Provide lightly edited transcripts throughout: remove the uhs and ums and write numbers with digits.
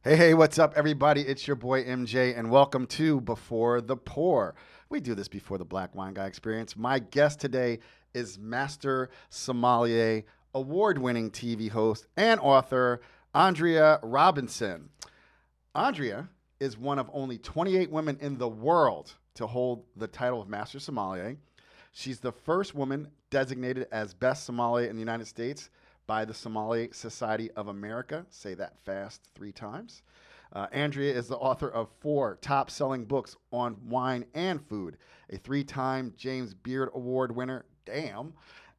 Hey, what's up, everybody? It's your boy MJ, and welcome to Before the Pour. We do this before the Black Wine Guy Experience. My guest today is Master Sommelier, award-winning TV host and author, Andrea Robinson. Andrea is one of only 28 women in the world to hold the title of Master Sommelier. She's the first woman designated as Best Sommelier in the United States by the Sommelier Society of America. Say that fast 3 times. Andrea is the author of 4 top-selling books on wine and food, a 3-time James Beard Award winner, damn,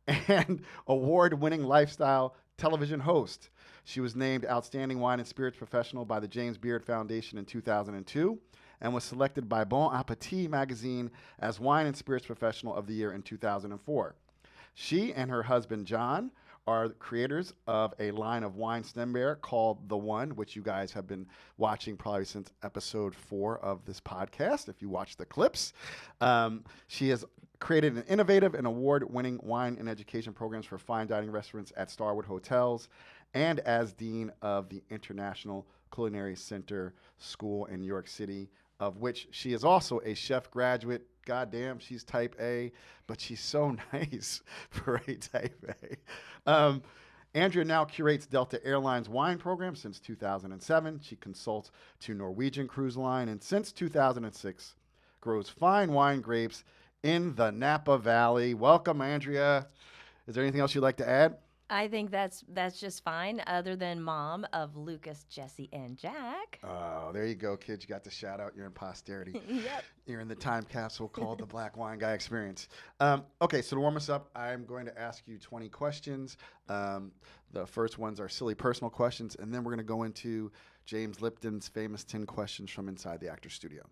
and award-winning lifestyle television host. She was named Outstanding Wine and Spirits Professional by the James Beard Foundation in 2002 and was selected by Bon Appetit Magazine as Wine and Spirits Professional of the Year in 2004. She and her husband, John, are creators of a line of wine stemware called The One, which you guys have been watching probably since episode 4 of this podcast, if you watch the clips. She has created an innovative and award-winning wine and education programs for fine dining restaurants at Starwood Hotels and as Dean of the International Culinary Center School in New York City, of which she is also a chef graduate. Goddamn, she's type A, but she's so nice for a type A. Andrea now curates Delta Airlines wine program since 2007. She consults to Norwegian Cruise Line, and since 2006, grows fine wine grapes in the Napa Valley. Welcome, Andrea. Is there anything else you'd like to add? I think that's just fine, other than mom of Lucas, Jesse, and Jack. Oh, there you go, kids. You got the shout out. You're in posterity. Yep. You're in the time capsule called the Black Wine Guy Experience. Okay, so to warm us up, I'm going to ask you 20 questions. The first ones are silly personal questions, and then we're going to go into James Lipton's famous 10 questions from inside the actor's studio.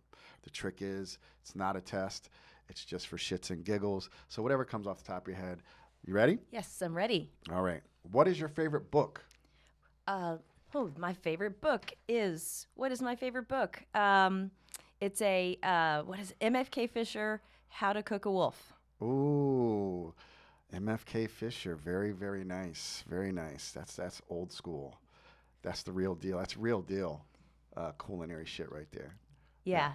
The trick is, it's not a test. It's just for shits and giggles. So whatever comes off the top of your head. You ready? Yes, I'm ready. All right. What is your favorite book? My favorite book is, what is my favorite book? It's a, MFK Fisher, How to Cook a Wolf. Ooh, MFK Fisher. Very, very nice. Very nice. That's old school. That's the real deal. That's real deal culinary shit right there. Yeah.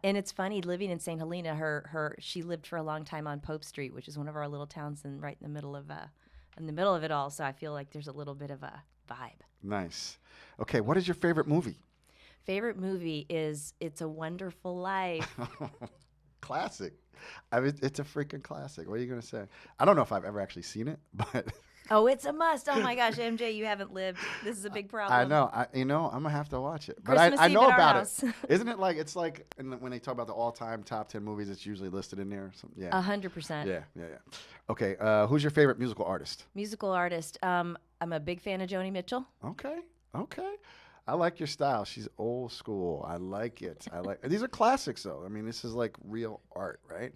And it's funny, living in St. Helena, she lived for a long time on Pope Street, which is one of our little towns and right in the middle of it all. So I feel like there's a little bit of a vibe. Nice. Okay, what is your favorite movie? Favorite movie is It's a Wonderful Life. Classic. I mean, it's a freaking classic. What are you going to say? I don't know if I've ever actually seen it, but... Oh, it's a must. Oh, my gosh, MJ, you haven't lived. This is a big problem. I know. I'm going to have to watch it. But Christmas I Eve know at our about house. it. Isn't it like, it's like when they talk about the all-time top 10 movies, it's usually listed in there or something? Yeah. 100%. Yeah. Okay, who's your favorite musical artist? Musical artist. I'm a big fan of Joni Mitchell. Okay. I like your style. She's old school. I like it. These are classics, though. I mean, this is like real art, right?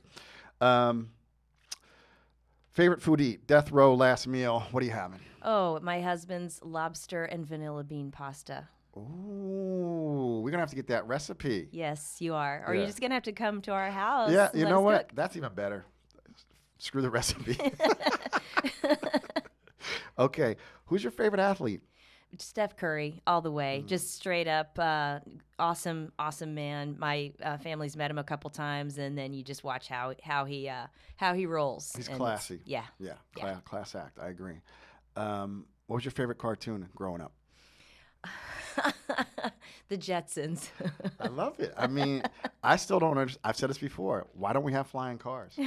Favorite food to eat? Death row, last meal. What are you having? Oh, my husband's lobster and vanilla bean pasta. Ooh, we're going to have to get that recipe. Yes, you are. Or Yeah. you're just going to have to come to our house. Yeah, and you let know us what? cook. That's even better. Screw the recipe. Okay, who's your favorite athlete? Steph Curry, all the way. Just straight up awesome man. My family's met him a couple times, and then you just watch how he rolls. He's And classy. Yeah. Class act. I agree. What was your favorite cartoon growing up? The Jetsons. I love it. I mean, I still don't understand. I've said this before. Why don't we have flying cars?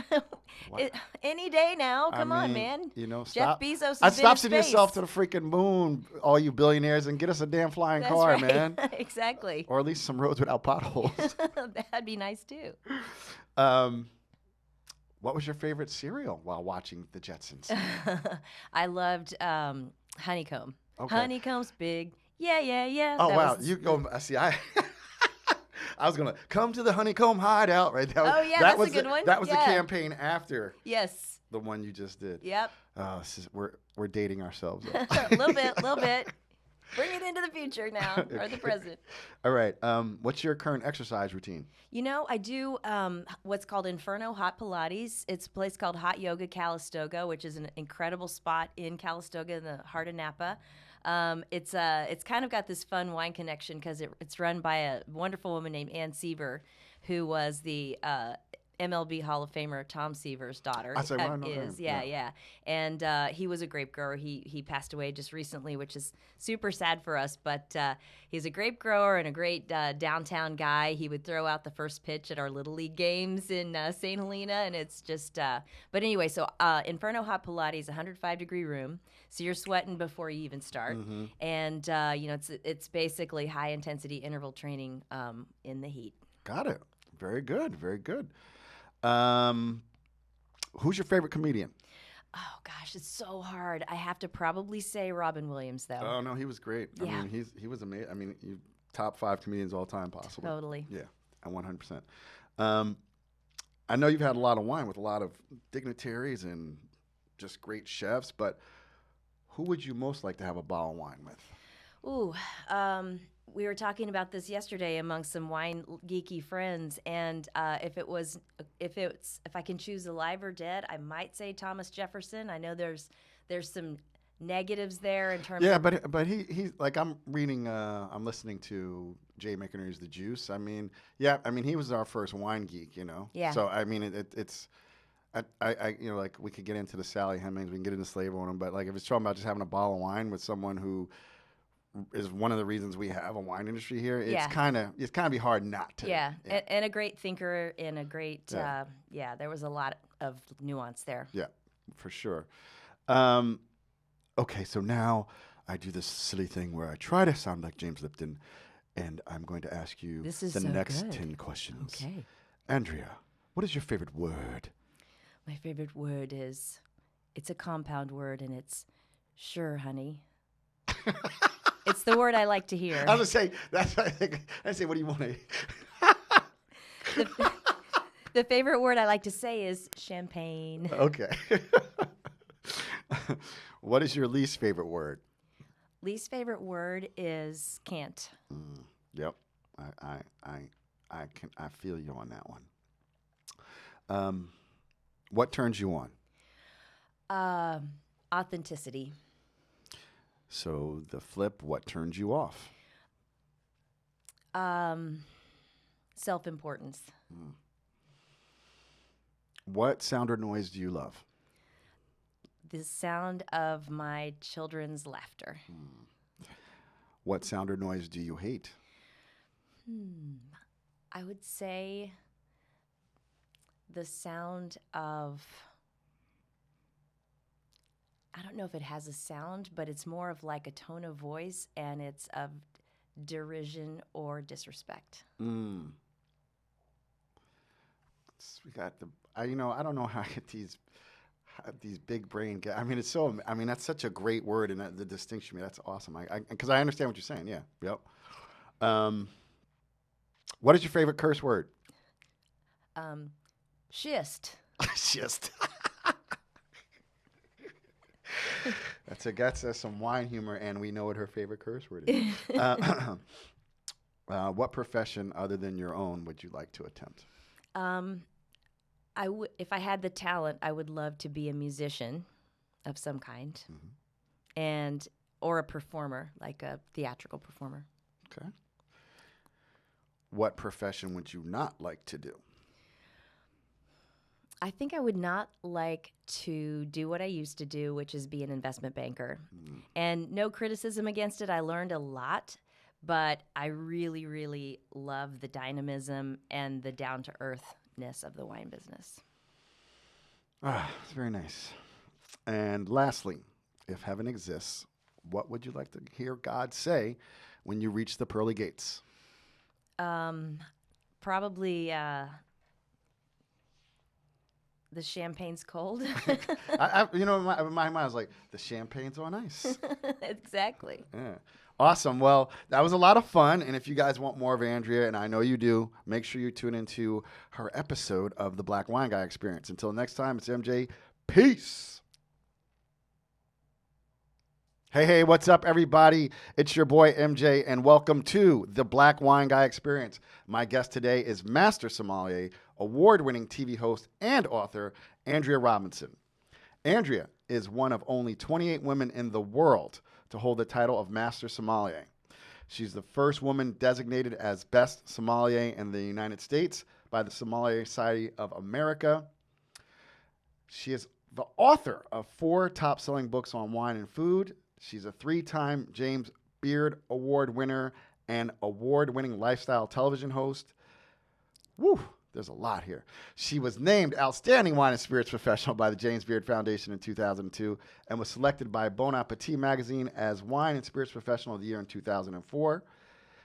Any day now. Come on, mean, man. You know, Jeff stop. Bezos has I'd been stop in sending space. yourself to the freaking moon, all you billionaires, and get us a damn flying That's car, right. man. Exactly. Or at least some roads without potholes. That'd be nice too. What was your favorite cereal while watching the Jetsons? I loved Honeycomb. Okay. Honeycomb's big. Yeah. Oh, That wow. was- You go. See, I was going to come to the Honeycomb Hideout, right? Oh, yeah, that's a good one. That was the Yeah. campaign after Yes. the one you just did. Yep. Oh, we're dating ourselves. A little bit. Bring it into the future now, or the present. All right. What's your current exercise routine? You know, I do what's called Inferno Hot Pilates. It's a place called Hot Yoga Calistoga, which is an incredible spot in Calistoga in the heart of Napa. It's kind of got this fun wine connection because it's run by a wonderful woman named Ann Seaver, who was the MLB Hall of Famer Tom Seaver's daughter. I say, well, I know is him. yeah. And he was a grape grower. He passed away just recently, which is super sad for us. But he's a grape grower and a great downtown guy. He would throw out the first pitch at our Little League games in St. Helena, and it's just. But anyway, so Inferno Hot Pilates, 105-degree room, so you're sweating before you even start, and it's basically high intensity interval training in the heat. Got it. Very good. Very good. Who's your favorite comedian? Oh gosh, it's so hard. I have to probably say Robin Williams, though. Oh no, he was great. Yeah. I mean, he was amazing. I mean, top 5 comedians all time possible. Totally. Yeah, 100%. I know you've had a lot of wine with a lot of dignitaries and just great chefs, but who would you most like to have a bottle of wine with? Ooh, we were talking about this yesterday among some wine geeky friends, and if I can choose alive or dead, I might say Thomas Jefferson. I know there's some negatives there in terms. Yeah, of... but he's like I'm listening to Jay McInerney's The Juice. I mean, he was our first wine geek, Yeah. So I mean, it's. Like we could get into the Sally Hemings, we can get into Slave on them, but like if it's talking about just having a bottle of wine with someone who is one of the reasons we have a wine industry here, it's kind of be hard not to. Yeah. And a great thinker and a great, there was a lot of nuance there. Yeah, for sure. Okay, so now I do this silly thing where I try to sound like James Lipton, and I'm going to ask you the next 10 questions. Okay. Andrea, what is your favorite word? My favorite word it's a compound word, and it's sure, honey. It's the word I like to hear. I was going to say, that's what I think. I say, what do you want to... The favorite word I like to say is champagne. Okay. What is your least favorite word? Least favorite word is can't. Yep. I feel you on that one. What turns you on? Authenticity. So the flip, what turns you off? Self-importance. What sound or noise do you love? The sound of my children's laughter. What sound or noise do you hate? I would say the sound of... I don't know if it has a sound, but it's more of like a tone of voice, and it's of derision or disrespect. We got I don't know how I get these big brain guys. I mean, that's such a great word, and the distinction. That's awesome. Because I understand what you're saying. Yeah. Yep. What is your favorite curse word? Schist. Schist. That's some wine humor, and we know what her favorite curse word is. What profession other than your own would you like to attempt? If I had the talent, I would love to be a musician of some kind, or a performer, like a theatrical performer. Okay. What profession would you not like to do? I think I would not like to do what I used to do, which is be an investment banker. And no criticism against it. I learned a lot, but I really, really love the dynamism and the down-to-earthness of the wine business. It's very nice. And lastly, if heaven exists, what would you like to hear God say when you reach the pearly gates? Probably... the champagne's cold. In my mind, I was like, the champagne's on ice. Exactly. Yeah. Awesome. Well, that was a lot of fun. And if you guys want more of Andrea, and I know you do, make sure you tune into her episode of the Black Wine Guy Experience. Until next time, it's MJ. Peace. Hey, what's up, everybody? It's your boy, MJ, and welcome to the Black Wine Guy Experience. My guest today is Master Sommelier, award-winning TV host and author, Andrea Robinson. Andrea is one of only 28 women in the world to hold the title of Master Sommelier. She's the first woman designated as Best Sommelier in the United States by the Sommelier Society of America. She is the author of 4 top-selling books on wine and food. She's a 3-time James Beard Award winner and award-winning lifestyle television host. Woo, there's a lot here. She was named Outstanding Wine and Spirits Professional by the James Beard Foundation in 2002 and was selected by Bon Appetit Magazine as Wine and Spirits Professional of the Year in 2004.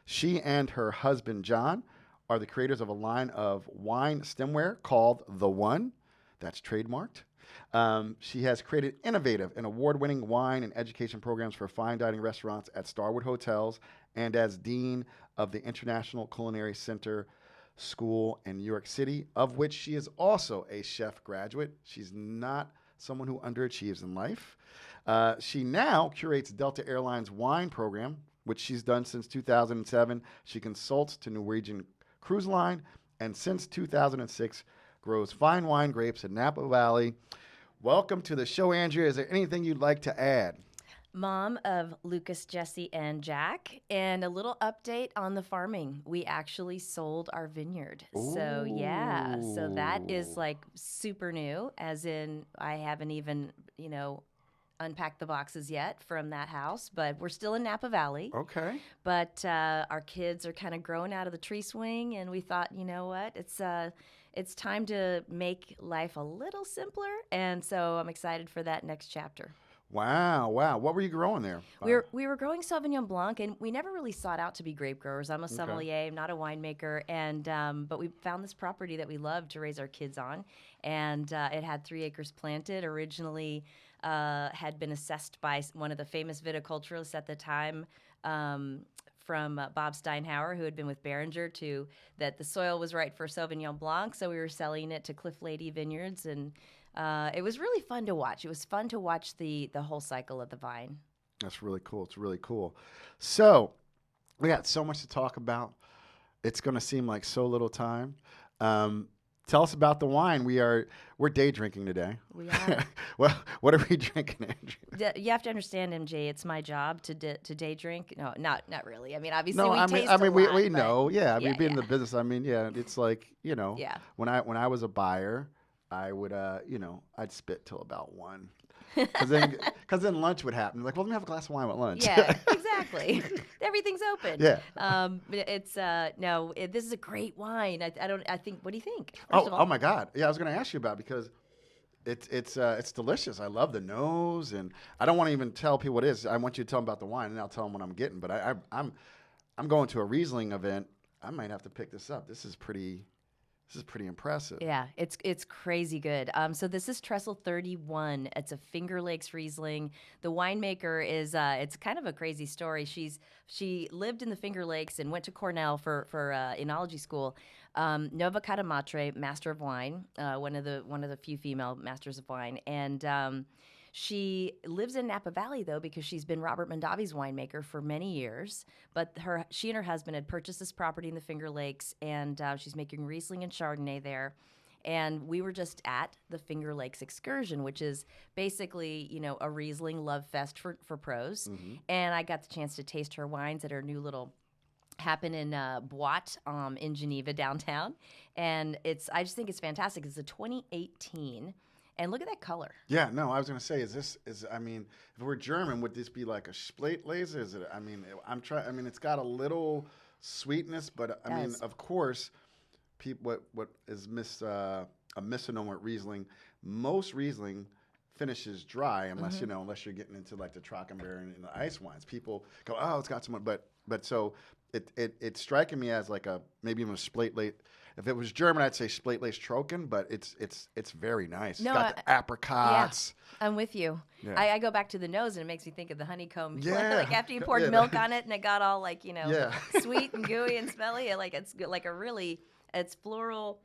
She and her husband, John, are the creators of a line of wine stemware called The One. That's trademarked. She has created innovative and award-winning wine and education programs for fine dining restaurants at Starwood Hotels and as Dean of the International Culinary Center School in New York City, of which she is also a chef graduate. She's not someone who underachieves in life. She now curates Delta Airlines wine program, which she's done since 2007. She consults to Norwegian Cruise Line, and since 2006, grows fine wine grapes in Napa Valley. Welcome to the show, Andrea. Is there anything you'd like to add? Mom of Lucas, Jesse, and Jack, and a little update on the farming. We actually sold our vineyard. Ooh. So that is like super new, as in I haven't even, unpacked the boxes yet from that house, but we're still in Napa Valley. Okay. But our kids are kind of growing out of the tree swing, and we thought, you know what, it's time to make life a little simpler, and so I'm excited for that next chapter. Wow. What were you growing there? We were growing Sauvignon Blanc, and we never really sought out to be grape growers. I'm a sommelier, I'm not a winemaker, and but we found this property that we loved to raise our kids on, and it had 3 acres planted. Originally, had been assessed by one of the famous viticulturists at the time. From Bob Steinhauer, who had been with Behringer, to that the soil was right for Sauvignon Blanc, so we were selling it to Cliff Lady Vineyards, and it was really fun to watch. It was fun to watch the whole cycle of the vine. That's really cool. It's really cool. So we got so much to talk about. It's going to seem like so little time. Tell us about the wine. We're day drinking today. We are. Well, what are we drinking, Andrew? You have to understand, MJ. It's my job to day drink. No, not really. I mean, obviously, No, we taste a we lot, know. Yeah, I mean, being in yeah. the business, I mean, yeah, it's like Yeah. When I was a buyer, I would I'd spit till about 1. Because then lunch would happen. Like, well, let me have a glass of wine with lunch. Yeah, exactly. Everything's open. Yeah. It's this is a great wine. I think. What do you think? Oh my God. Yeah, I was going to ask you about it because it's delicious. I love the nose, and I don't want to even tell people what it is. I want you to tell them about the wine, and I'll tell them what I'm getting. But I'm going to a Riesling event. I might have to pick this up. This is pretty impressive. Yeah, it's crazy good. So this is Trestle 31. It's a Finger Lakes Riesling. The winemaker is it's kind of a crazy story. She lived in the Finger Lakes and went to Cornell for enology school. Nova Catamatre, Master of Wine, one of the few female masters of wine, and she lives in Napa Valley, though, because she's been Robert Mondavi's winemaker for many years. But she and her husband had purchased this property in the Finger Lakes, and she's making Riesling and Chardonnay there. And we were just at the Finger Lakes excursion, which is basically, a Riesling love fest for pros. Mm-hmm. And I got the chance to taste her wines at her new little happen in Boite in Geneva downtown. And I just think it's fantastic. It's a 2018. And look at that color. Yeah, no, I was going to say, if it were German, would this be like a Spätlese? Is it, it's got a little sweetness, but of course, what is a misnomer at Riesling, most Riesling finishes dry unless, mm-hmm. Unless you're getting into like the Trockenberry and the ice wines. People go, oh, it's got so much, but so it's striking me as like maybe even a Spätlese. If it was German, I'd say Spätlese Trocken, but it's very nice. No, it's got the apricots. Yeah, I'm with you. Yeah. I go back to the nose, and it makes me think of the honeycomb. Yeah. Like after you poured milk on it, and it got all like, sweet and gooey and smelly. It's like it's floral,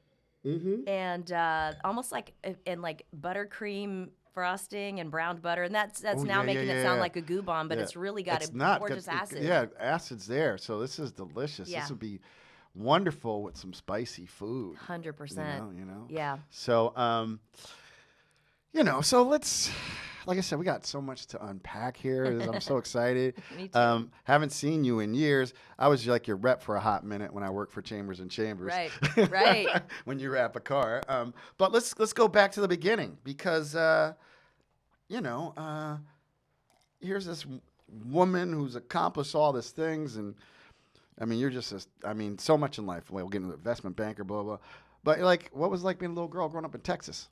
mm-hmm. and almost like buttercream frosting and browned butter, and that's now making it sound like a goo bomb, but it's really got a gorgeous acid. Acid's there. So this is delicious. Yeah. This would be wonderful with some spicy food. 100%. You know. Yeah. So, So let's, like I said, we got so much to unpack here. I'm so excited. Me too. Haven't seen you in years. I was like your rep for a hot minute when I worked for Chambers and Chambers. Right, right. When you wrap a car. But let's go back to the beginning because, here's this woman who's accomplished all these things, and I mean, you're just, so much in life. We'll get into the investment banker, blah, blah. But like, what was it like being a little girl growing up in Texas?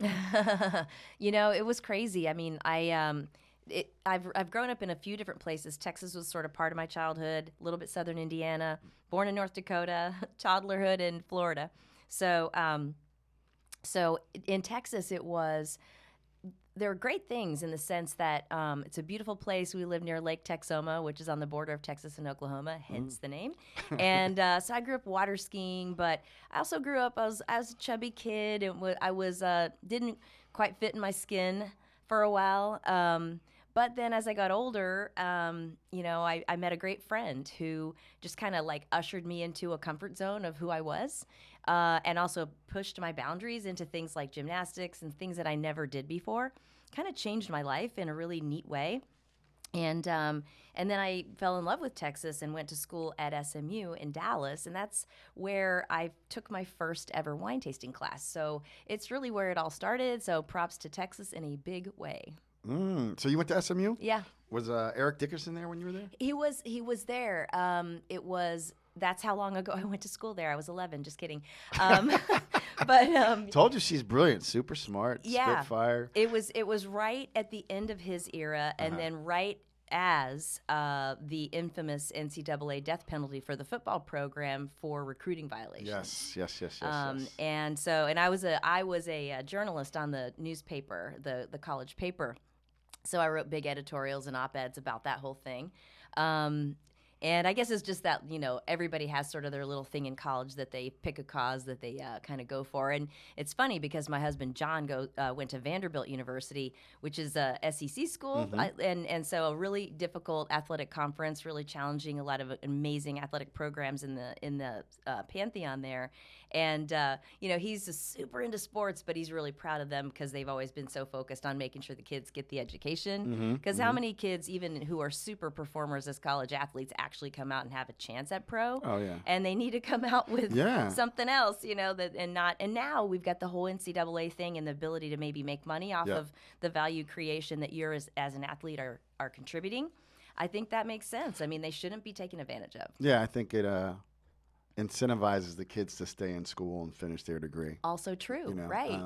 It was crazy. I mean, I've grown up in a few different places. Texas was sort of part of my childhood, a little bit southern Indiana, born in North Dakota, toddlerhood in Florida. So in Texas, there were great things in the sense that it's a beautiful place. We live near Lake Texoma, which is on the border of Texas and Oklahoma, hence the name. And so I grew up water skiing, but I also grew up, I was a chubby kid. I didn't quite fit in my skin for a while. But then as I got older, I met a great friend who just kind of like ushered me into a comfort zone of who I was. And also pushed my boundaries into things like gymnastics and things that I never did before. Kind of changed my life in a really neat way. And then I fell in love with Texas and went to school at SMU in Dallas, and that's where I took my first ever wine tasting class. So it's really where it all started. So props to Texas in a big way. So you went to SMU? Yeah. Was Eric Dickerson there when you were there? He was there. That's how long ago I went to school there. I was 11. Just kidding. But told you she's brilliant, super smart, spitfire. It was right at the end of his era, and then right as the infamous NCAA death penalty for the football program for recruiting violations. Yes. And I was a journalist on the newspaper, the college paper. So I wrote big editorials and op-eds about that whole thing. And I guess it's just that, everybody has sort of their little thing in college that they pick a cause that they kind of go for. And it's funny because my husband, John, went to Vanderbilt University, which is a SEC school. And so a really difficult athletic conference, really challenging, a lot of amazing athletic programs in the pantheon there. And, he's just super into sports, but he's really proud of them because they've always been so focused on making sure the kids get the education. Because how many kids, even who are super performers as college athletes, actually come out and have a chance at pro? Oh, yeah. And they need to come out with something else, and now we've got the whole NCAA thing and the ability to maybe make money off of the value creation that you're as an athlete are contributing. I think that makes sense. I mean, they shouldn't be taken advantage of. Yeah, I think it incentivizes the kids to stay in school and finish their degree. Also true, right?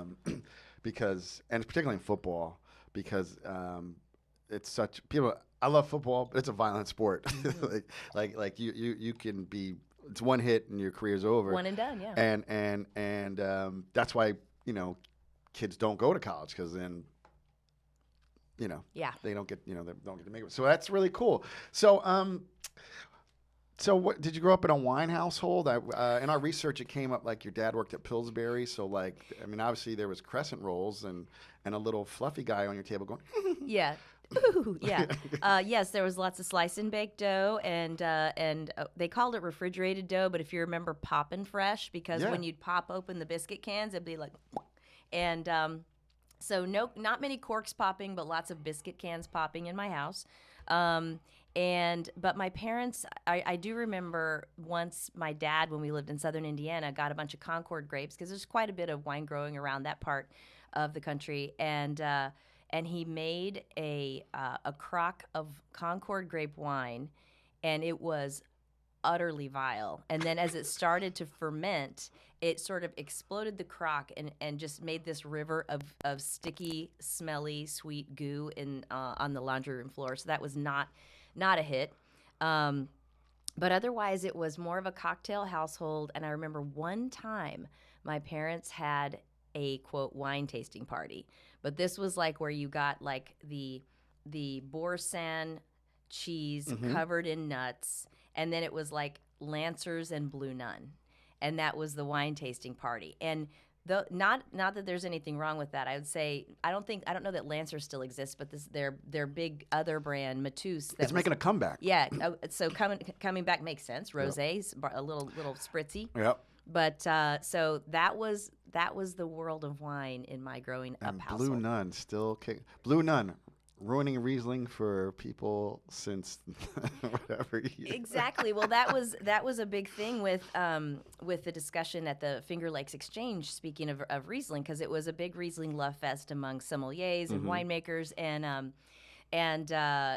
Because, and particularly in football, because it's such people. I love football, but it's a violent sport. like you can be. It's one hit and your career's over. One and done, yeah. And that's why kids don't go to college because then. They don't get they don't get to make it. So that's really cool. So what did you grow up in a wine household? In our research, it came up like your dad worked at Pillsbury. So obviously there was crescent rolls and a little fluffy guy on your table going. Yeah. Ooh, yeah. Yes, there was lots of slice and bake dough, and they called it refrigerated dough. But if you remember Poppin' Fresh, because when you'd pop open the biscuit cans, it'd be like, and so not many corks popping, but lots of biscuit cans popping in my house. But my parents, I do remember once my dad, when we lived in southern Indiana, got a bunch of Concord grapes because there's quite a bit of wine growing around that part of the country, and he made a crock of Concord grape wine, and it was utterly vile. And then as it started to ferment, it sort of exploded the crock and just made this river of sticky, smelly, sweet goo on the laundry room floor. So that was not a hit. But otherwise, it was more of a cocktail household. And I remember one time my parents had a, quote, wine tasting party. But this was like where you got like the Boursin cheese covered in nuts. And then it was like Lancers and Blue Nun. And that was the wine tasting party. And not that there's anything wrong with that. I would say I don't know that Lancer still exists, but their big other brand, Matus, it's making a comeback. Yeah, so coming back makes sense. Rosés, a little spritzy. Yep. But so that was the world of wine in my growing up And household. Blue Nun still Blue Nun ruining Riesling for people since whatever year. Exactly. Well, that was a big thing with the discussion at the Finger Lakes Exchange. Speaking of Riesling, because it was a big Riesling love fest among sommeliers and winemakers, and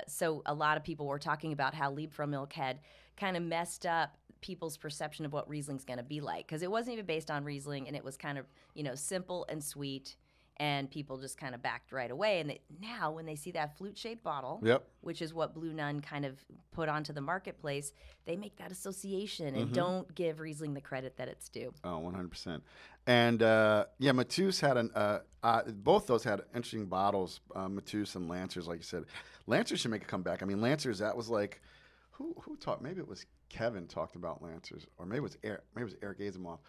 so a lot of people were talking about how Liebfraumilch had kind of messed up people's perception of what Riesling's going to be like, because it wasn't even based on Riesling, and it was kind of simple and sweet. And people just kind of backed right away. And now when they see that flute-shaped bottle, Yep. which is what Blue Nun kind of put onto the marketplace, they make that association and don't give Riesling the credit that it's due. Oh, 100%. And Mateus had both those had interesting bottles, Mateus and Lancers, like you said. Lancers should make a comeback. I mean, Lancers, that was like, who talked? Maybe it was Kevin talked about Lancers, or maybe it was Eric Azamoff.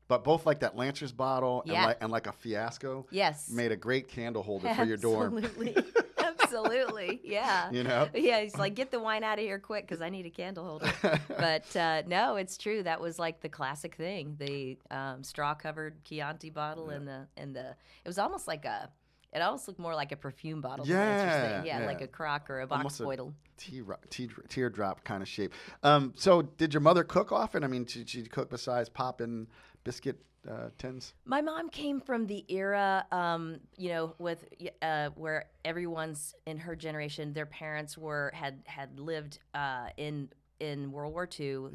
But both like that Lancers bottle and like a Fiasco. Yes. Made a great candle holder for your dorm. Absolutely. Absolutely. Yeah. Yeah, it's like, get the wine out of here quick because I need a candle holder. But no, it's true. That was like the classic thing. The straw-covered Chianti bottle and the it was almost like it almost looked more like a perfume bottle. Yeah, like a crock or a box foil. Teardrop kind of shape. So did your mother cook often? I mean, did she cook besides pop and biscuit tins? My mom came from the era, with where everyone's in her generation, their parents had lived in World War II,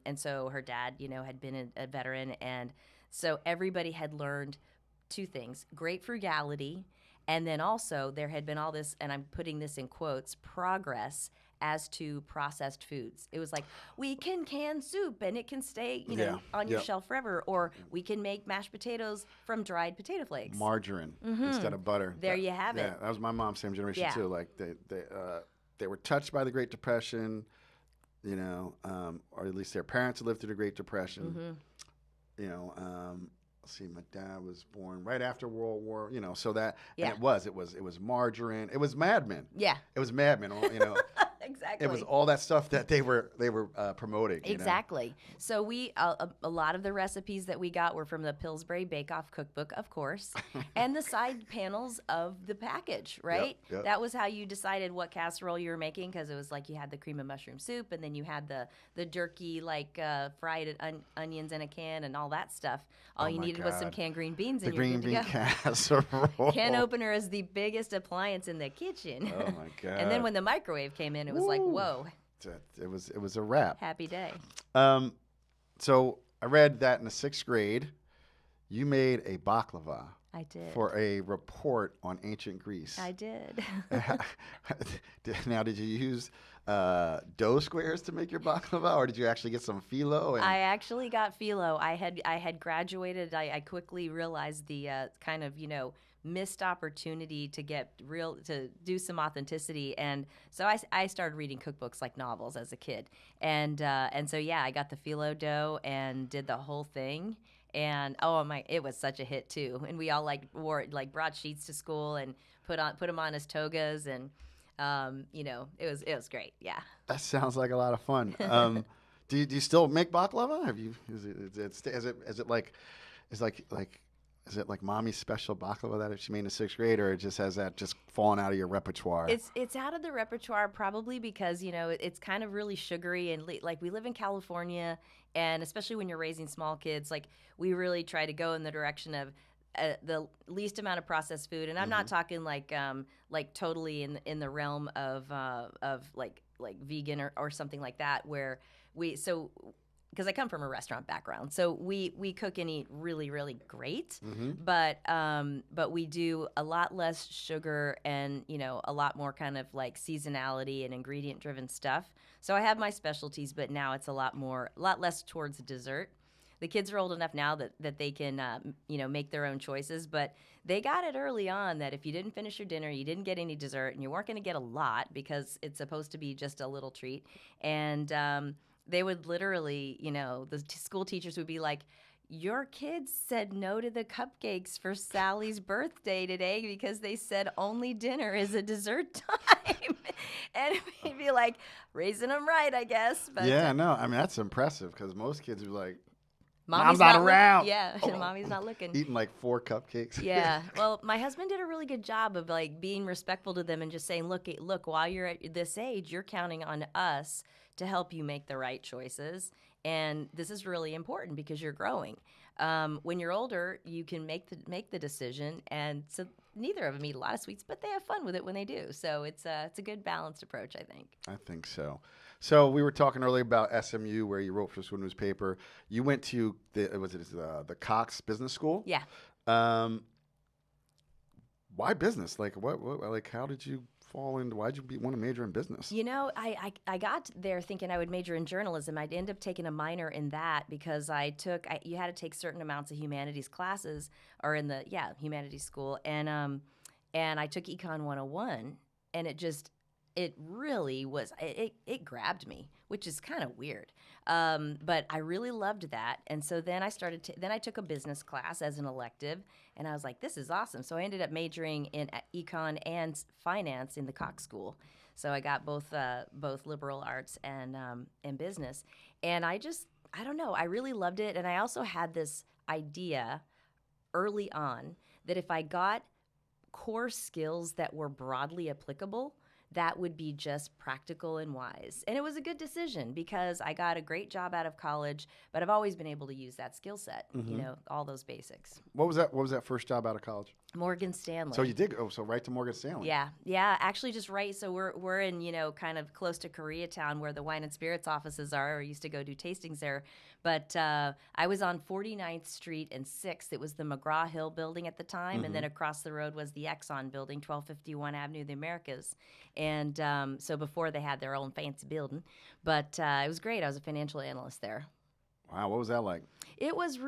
and so her dad, had been a veteran, and so everybody had learned two things: great frugality, and then also there had been all this, and I'm putting this in quotes, progress as to processed foods. It was like, we can can soup and it can stay, on your shelf forever, or we can make mashed potatoes from dried potato flakes. Margarine instead of butter. There you have it. Yeah, that was my mom's same generation too. Like they were touched by the Great Depression, or at least their parents lived through the Great Depression. Let's see, my dad was born right after World War, so that and it was margarine. It was Mad Men. Yeah. It was Mad Men, Exactly. It was all that stuff that they were promoting. Exactly. So we a lot of the recipes that we got were from the Pillsbury Bake Off cookbook, of course, and the side panels of the package, right? Yep. That was how you decided what casserole you were making, because it was like you had the cream of mushroom soup, and then you had the jerky, like fried onions in a can and all that stuff. All you needed was some canned green beans, and you're good to go. The green bean casserole. Can opener is the biggest appliance in the kitchen. Oh my God. And then when the microwave came in, it was like, whoa. It was a wrap. Happy day. So I read that in the 6th grade, you made a baklava. I did. For a report on ancient Greece. I did. Now, did you use dough squares to make your baklava, or did you actually get some phyllo? I actually got phyllo. I had graduated. I quickly realized the kind of missed opportunity to do some authenticity, and so I started reading cookbooks like novels as a kid, and so I got the phyllo dough and did the whole thing. And it was such a hit too. And we all brought sheets to school and put them on as togas, and it was great. Yeah. That sounds like a lot of fun. Do you still make baklava? Have you? Is it like mommy's special baklava that she made in the 6th grade, or has that just fallen out of your repertoire? It's out of the repertoire probably because it's kind of really sugary, and like we live in California, and especially when you're raising small kids, like we really try to go in the direction of the least amount of processed food, and I'm not talking like totally in the realm of like vegan or something like that, where because I come from a restaurant background, so we cook and eat really, really great, but we do a lot less sugar and a lot more kind of like seasonality and ingredient driven stuff. So I have my specialties, but now it's a lot less towards dessert. The kids are old enough now that they can make their own choices, but they got it early on that if you didn't finish your dinner, you didn't get any dessert, and you weren't going to get a lot because it's supposed to be just a little treat, and they would literally, the school teachers would be like, your kids said no to the cupcakes for Sally's birthday today because they said only dinner is a dessert time. And we'd be like, raising them right, I guess. But yeah, no, I mean, that's impressive because most kids would be like, Mom's not around. Yeah, mommy's not looking. Eating like 4 cupcakes. Yeah. Well, my husband did a really good job of like being respectful to them and just saying, look, while you're at this age, you're counting on us to help you make the right choices. And this is really important because you're growing. When you're older, you can make the decision. And so neither of them eat a lot of sweets, but they have fun with it when they do. So it's a good balanced approach, I think. I think so. So we were talking earlier about SMU, where you wrote for the newspaper. You went to the Cox Business School. Yeah. Why business? Like like how did you fall into? Why did you want to major in business? You know, I got there thinking I would major in journalism. I'd end up taking a minor in that because you had to take certain amounts of humanities classes, or in the humanities school, and I took Econ 101, and it really was, it grabbed me, which is kind of weird. But I really loved that. And so then I took a business class as an elective, and I was like, this is awesome. So I ended up majoring in econ and finance in the Cox School. So I got both liberal arts and business. And I don't know, I really loved it. And I also had this idea early on that if I got core skills that were broadly applicable, that would be just practical and wise. And it was a good decision because I got a great job out of college, but I've always been able to use that skill set, all those basics. What was that first job out of college? Morgan Stanley. So you did go right to Morgan Stanley. Yeah, actually just right. So we're in, kind of close to Koreatown where the wine and spirits offices are. I used to go do tastings there. But I was on 49th Street and 6th. It was the McGraw-Hill building at the time. And then across the road was the Exxon building, 1251 Avenue of the Americas. And so before they had their own fancy building. But it was great. I was a financial analyst there. Wow, what was that like? It was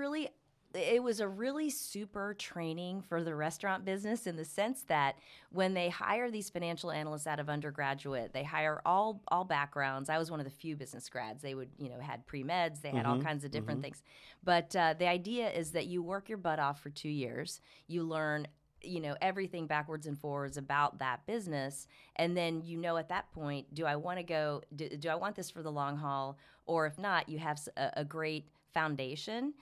a really super training for the restaurant business in the sense that when they hire these financial analysts out of undergraduate, they hire all backgrounds. I was one of the few business grads. They would, had pre-meds. They had all kinds of different things. But the idea is that you work your butt off for 2 years. You learn everything backwards and forwards about that business. And then, at that point, do I want to go, do I want this for the long haul? Or if not, you have a great foundation,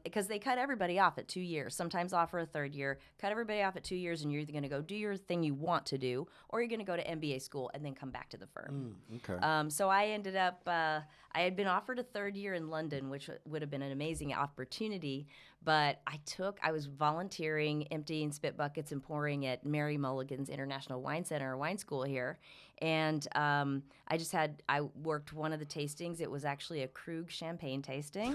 because they cut everybody off at 2 years, sometimes offer a third year, cut everybody off at 2 years, and you're either going to go do your thing you want to do, or you're going to go to MBA school and then come back to the firm. Okay. So I ended up, I had been offered a third year in London, which would have been an amazing opportunity, but I was volunteering, emptying spit buckets and pouring at Mary Mulligan's International Wine Center, wine school here. And I worked one of the tastings. It was actually a Krug champagne tasting.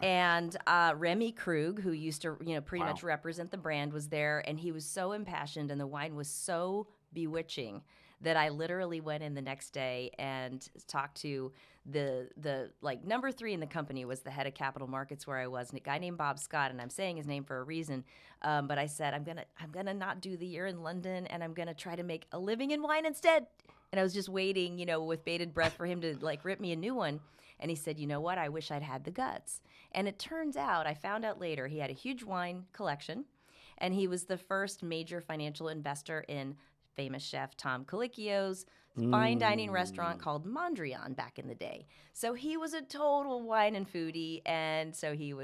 And Remy Krug, who used to, pretty much represent the brand, was there. And he was so impassioned and the wine was so bewitching that I literally went in the next day and talked to the number 3 in the company was the head of capital markets where I was, and a guy named Bob Scott, and I'm saying his name for a reason. But I said, I'm gonna not do the year in London, and I'm gonna try to make a living in wine instead. And I was just waiting, with bated breath for him to rip me a new one. And he said, you know what? I wish I'd had the guts. And it turns out, I found out later, he had a huge wine collection, and he was the first major financial investor in famous chef Tom Colicchio's fine dining restaurant called Mondrian back in the day. So he was a total wine and foodie, and so he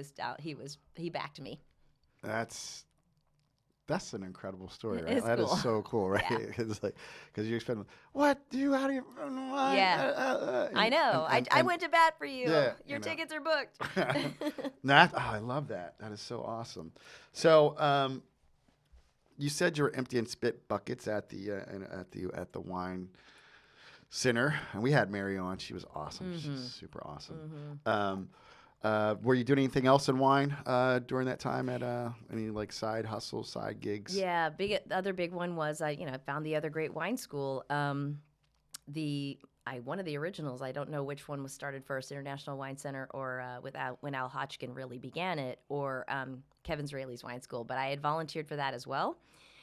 backed me. That's an incredible story, right? It's That cool. is so cool, right? Yeah. Because you expect, how do you? Yeah. I know. I went to bat for you. Yeah, Your tickets are booked. I love that. That is so awesome. So, you said you were emptying spit buckets at the wine center, and we had Mary on. She was awesome. She's super awesome. Were you doing anything else in wine during that time at any side hustles, side gigs? Yeah, other big one was I found the other great wine school. One of the originals. I don't know which one was started first, International Wine Center or when Al Hodgkin really began it, or Kevin Zraly's wine school. But I had volunteered for that as well.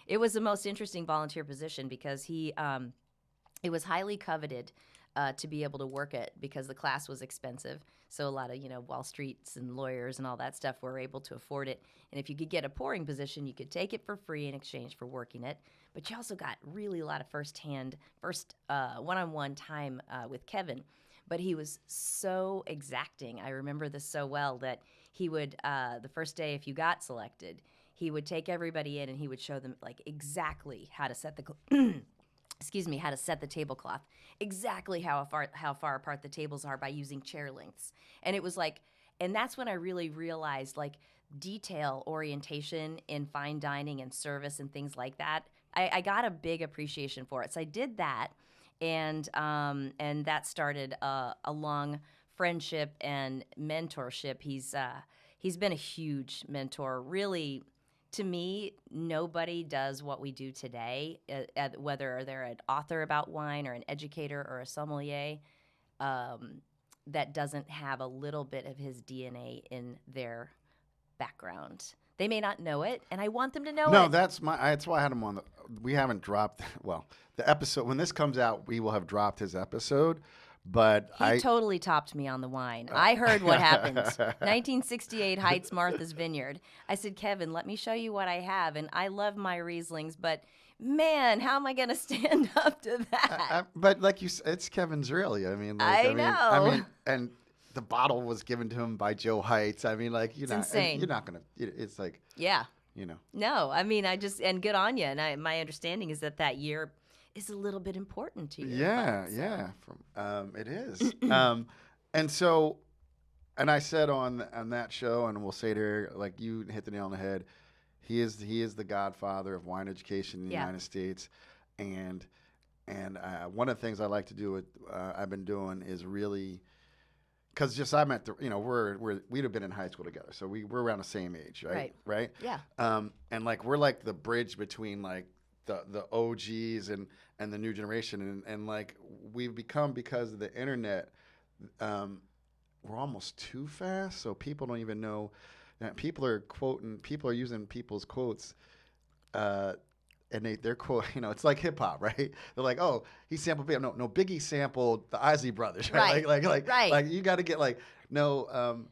It was the most interesting volunteer position because it was highly coveted to be able to work it because the class was expensive. So a lot of, Wall Streets and lawyers and all that stuff were able to afford it. And if you could get a pouring position, you could take it for free in exchange for working it. But you also got really a lot of first one-on-one time with Kevin. but he was so exacting. I remember this so well that he would, the first day, if you got selected, he would take everybody in and he would show them like exactly how to set the excuse me, how to set the tablecloth, exactly how far apart the tables are by using chair lengths. And it was like, and that's when I really realized like detail orientation in fine dining and service and things like that. I got a big appreciation for it. So I did that, and that started a long friendship and mentorship. He's been a huge mentor, really. To me, nobody does what we do today, whether they're an author about wine or an educator or a sommelier, that doesn't have a little bit of his DNA in their background. They may not know it, and I want them to know it. No, that's why I had him on. We haven't dropped. Well, the episode when this comes out, we will have dropped his episode. But he totally topped me on the wine. I heard what happened. 1968 Heights Martha's Vineyard. I said, Kevin, let me show you what I have. And I love my Rieslings, but man, how am I going to stand up to that? But like you said, it's Kevin Zraly. I mean, like, I know. And the bottle was given to him by Joe Heights. I mean, like, it's insane. You're not going to, it's like, yeah. You know. No, I mean, and good on you. And my understanding is that year is a little bit important to you. Yeah, but, yeah. It is. And so, and I said on that show, and we'll say there, like you hit the nail on the head. He is the godfather of wine education in the United States, and one of the things I like to do I've been doing is really, because just I'm at the, we'd have been in high school together, so we're around the same age, right? Yeah. And like we're like the bridge between like the OGs and the new generation, and like we've become, because of the internet, we're almost too fast, so people don't even know. People are using people's quotes, and they're quote, it's like hip hop, right? They're like, oh, he sampled Big. No, Biggie sampled the Isley Brothers, right? Right. Like you got to get like no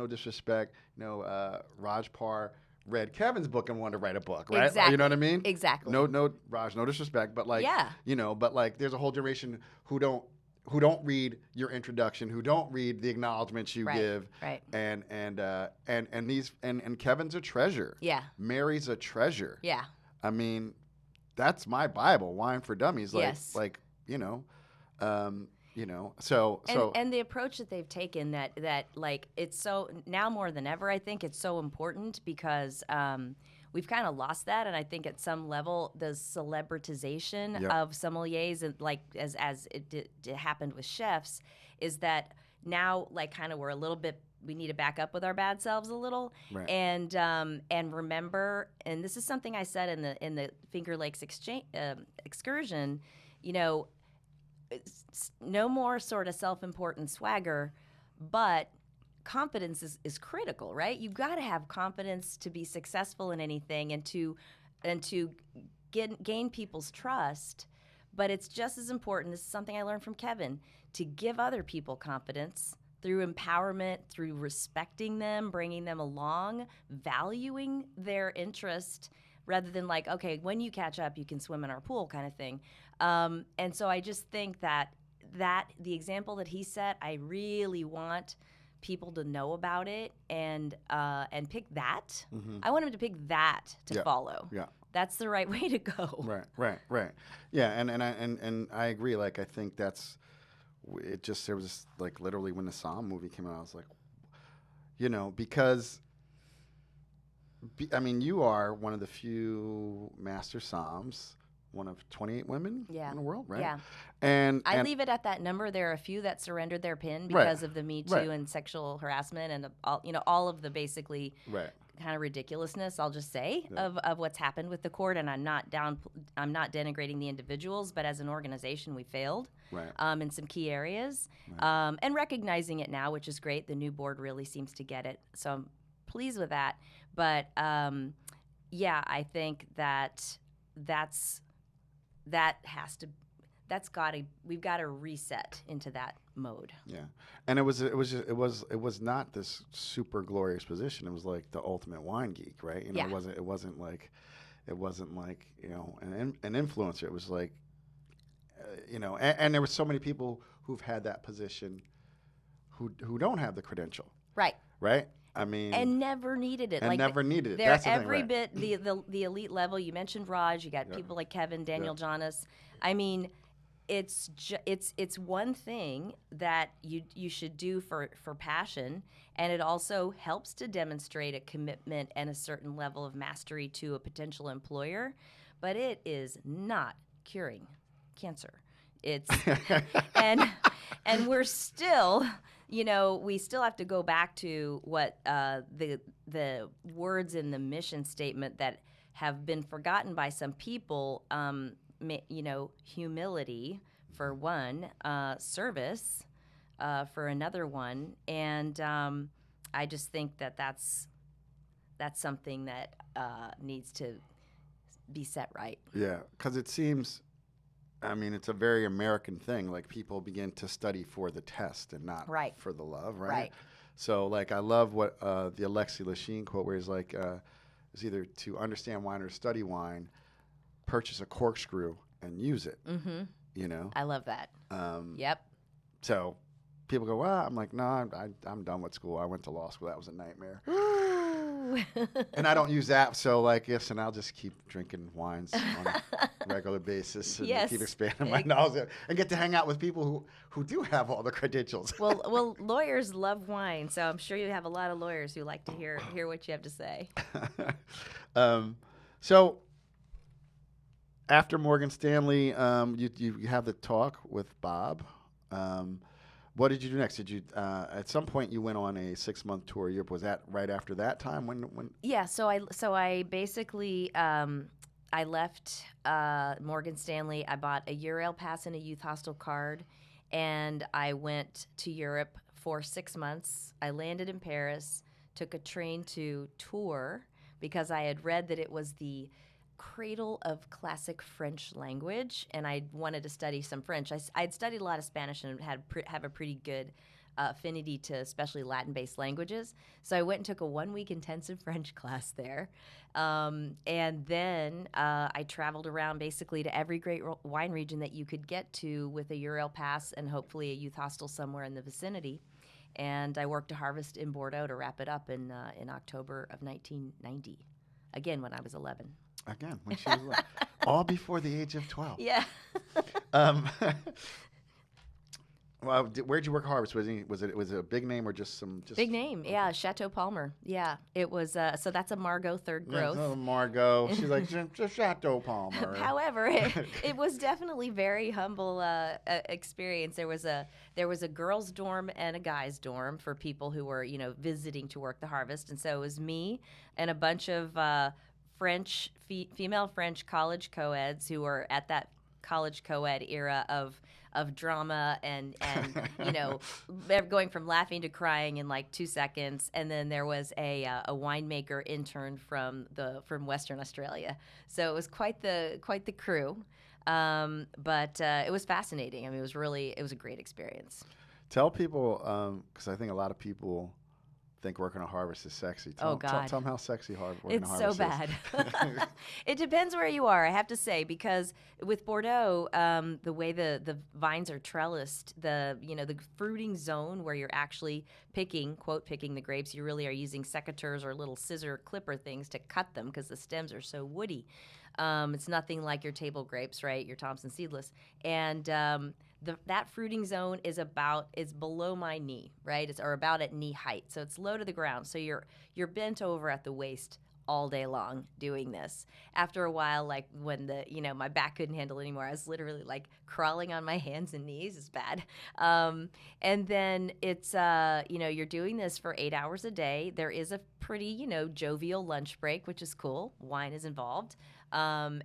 disrespect, Raj Parr read Kevin's book and wanted to write a book, right? Exactly. You know what I mean? Exactly. No, Raj, no disrespect, but like, but like, there's a whole generation who don't read your introduction, who don't read the acknowledgments you give, right? And Kevin's a treasure. Yeah. Mary's a treasure. Yeah. I mean, that's my Bible, Wine for Dummies. Like, yes. So and the approach that they've taken, that like, it's so, now more than ever, I think it's so important, because we've kind of lost that, and I think at some level the celebritization of sommeliers, and like as it happened with chefs, is that now like kind of we're a little bit, we need to back up with our bad selves a little, right. and remember, and this is something I said in the Finger Lakes excursion, it's no more sort of self-important swagger, but confidence is critical, right? You've got to have confidence to be successful in anything, and to gain people's trust. But it's just as important, this is something I learned from Kevin, to give other people confidence through empowerment, through respecting them, bringing them along, valuing their interest, rather than like, okay, when you catch up, you can swim in our pool kind of thing. And so I just think that the example that he set, I really want people to know about it, and pick that. Mm-hmm. I want him to pick that to follow. Yeah. That's the right way to go. Right. Yeah, and I agree. Like, I think that's it. Just, there was this, like, literally when the Somm movie came out, I was like, because I mean, you are one of the few Master Somms, one of 28 women in the world, right? Yeah. And I leave it at that number. There are a few that surrendered their pin because of the Me Too and sexual harassment and all of the basically kind of ridiculousness, I'll just say, of what's happened with the court. And I'm not denigrating the individuals, but as an organization, we failed in some key areas, and recognizing it now, which is great. The new board really seems to get it, so I'm pleased with that. But I think we've got to reset into that mode. Yeah, and it was not this super glorious position. It was like the ultimate wine geek, right? It wasn't like an influencer. It was like, and there were so many people who've had that position who don't have the credential, Right. right? I mean, And never needed it. and never needed it. They're That's the thing, every right? bit the elite level. You mentioned Raj. You got people like Kevin, Daniel Jonas. I mean, it's one thing that you should do for passion, and it also helps to demonstrate a commitment and a certain level of mastery to a potential employer, but it is not curing cancer. It's and we're still, we still have to go back to what the words in the mission statement that have been forgotten by some people. Humility for one, service for another one, and I just think that that's something that needs to be set right. Yeah, because it seems, I mean, it's a very American thing. Like, people begin to study for the test and not for the love, right? Right. So, like, I love what the Alexi Lachine quote, where he's like, it's either to understand wine or study wine, purchase a corkscrew and use it. Mm-hmm. You know? I love that. Yep. So people go, well, I'm like, no, I'm done with school. I went to law school. That was a nightmare. Ooh. And I don't use that. So, like, yes, and I'll just keep drinking wines on a regular basis and keep expanding my knowledge and get to hang out with people who do have all the credentials. Well, lawyers love wine, so I'm sure you have a lot of lawyers who like to hear what you have to say. So after Morgan Stanley, you have the talk with Bob. What did you do next? Did you at some point you went on a 6-month tour of Europe? Was that right after that time? When? Yeah. So I basically I left Morgan Stanley. I bought a Eurail pass and a youth hostel card, and I went to Europe for 6 months. I landed in Paris, took a train to Tours because I had read that it was the cradle of classic French language, and I wanted to study some French. I'd studied a lot of Spanish and have a pretty good affinity to especially Latin-based languages. So I went and took a 1-week intensive French class there. And then I traveled around basically to every great wine region that you could get to with a Eurail pass and hopefully a youth hostel somewhere in the vicinity. And I worked a harvest in Bordeaux to wrap it up in October of 1990, again when I was 11. Again, when she was all before the age of 12. Yeah. Well, where'd you work at Harvest? Was it a big name or just big name? Okay. Yeah, Chateau Palmer. Yeah, it was. So that's a Margaux third growth. Yeah, Margaux. She's like Chateau Palmer. However, it was definitely very humble experience. There was a girls' dorm and a guys' dorm for people who were visiting to work the harvest, and so it was me and a bunch of female French college co-eds who were at that college co-ed era of drama and going from laughing to crying in like 2 seconds. And then there was a winemaker intern from Western Australia, so it was quite the crew. But it was fascinating. I mean, it was a great experience. Tell people, because I think a lot of people think working a harvest is sexy. Tell them how sexy working a harvest is. It's so bad. It depends where you are, I have to say, because with Bordeaux, the way the vines are trellised, the fruiting zone where you're actually picking the grapes, you really are using secateurs or little scissor clipper things to cut them because the stems are so woody. It's nothing like your table grapes, right? Your Thompson seedless. And that fruiting zone is below my knee, right? Or about at knee height. So it's low to the ground. So you're bent over at the waist all day long doing this. After a while, like when my back couldn't handle it anymore, I was literally like crawling on my hands and knees. It's bad. And then it's, you're doing this for 8 hours a day. There is a pretty, jovial lunch break, which is cool. Wine is involved. So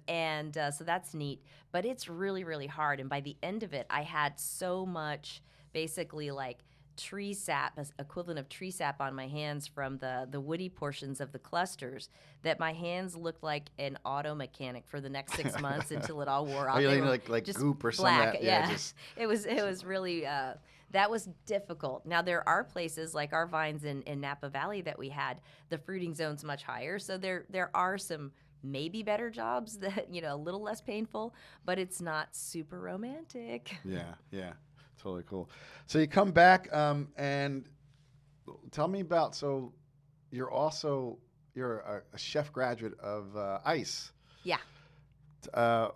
that's neat, but it's really, really hard. And by the end of it, I had so much basically like tree sap, equivalent of tree sap on my hands from the woody portions of the clusters, that my hands looked like an auto mechanic for the next 6 months until it all wore off. Like just goop or black. something. Yeah. It was really, that was difficult. Now there are places like our vines in Napa Valley that we had, the fruiting zone's much higher. So there are some maybe better jobs that, a little less painful, but it's not super romantic. Yeah. Totally cool. So you come back and tell me about. So you're a chef graduate of ICE. Yeah. Uh,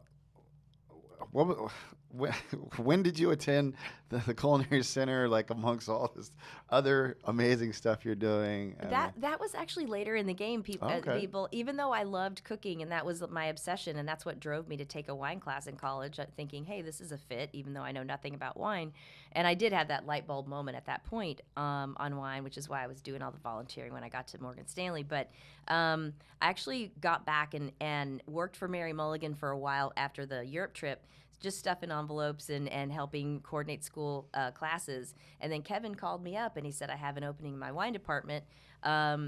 what, when, when did you attend the Culinary Center? Like amongst all this other amazing stuff you're doing. That was actually later in the game. Okay. People, even though I loved cooking and that was my obsession, and that's what drove me to take a wine class in college, thinking, hey, this is a fit, even though I know nothing about wine. And I did have that light bulb moment at that point on wine, which is why I was doing all the volunteering when I got to Morgan Stanley. But I actually got back and worked for Mary Mulligan for a while after the Europe trip, just stuffing envelopes and helping coordinate school classes. And then Kevin called me up and he said, I have an opening in my wine department.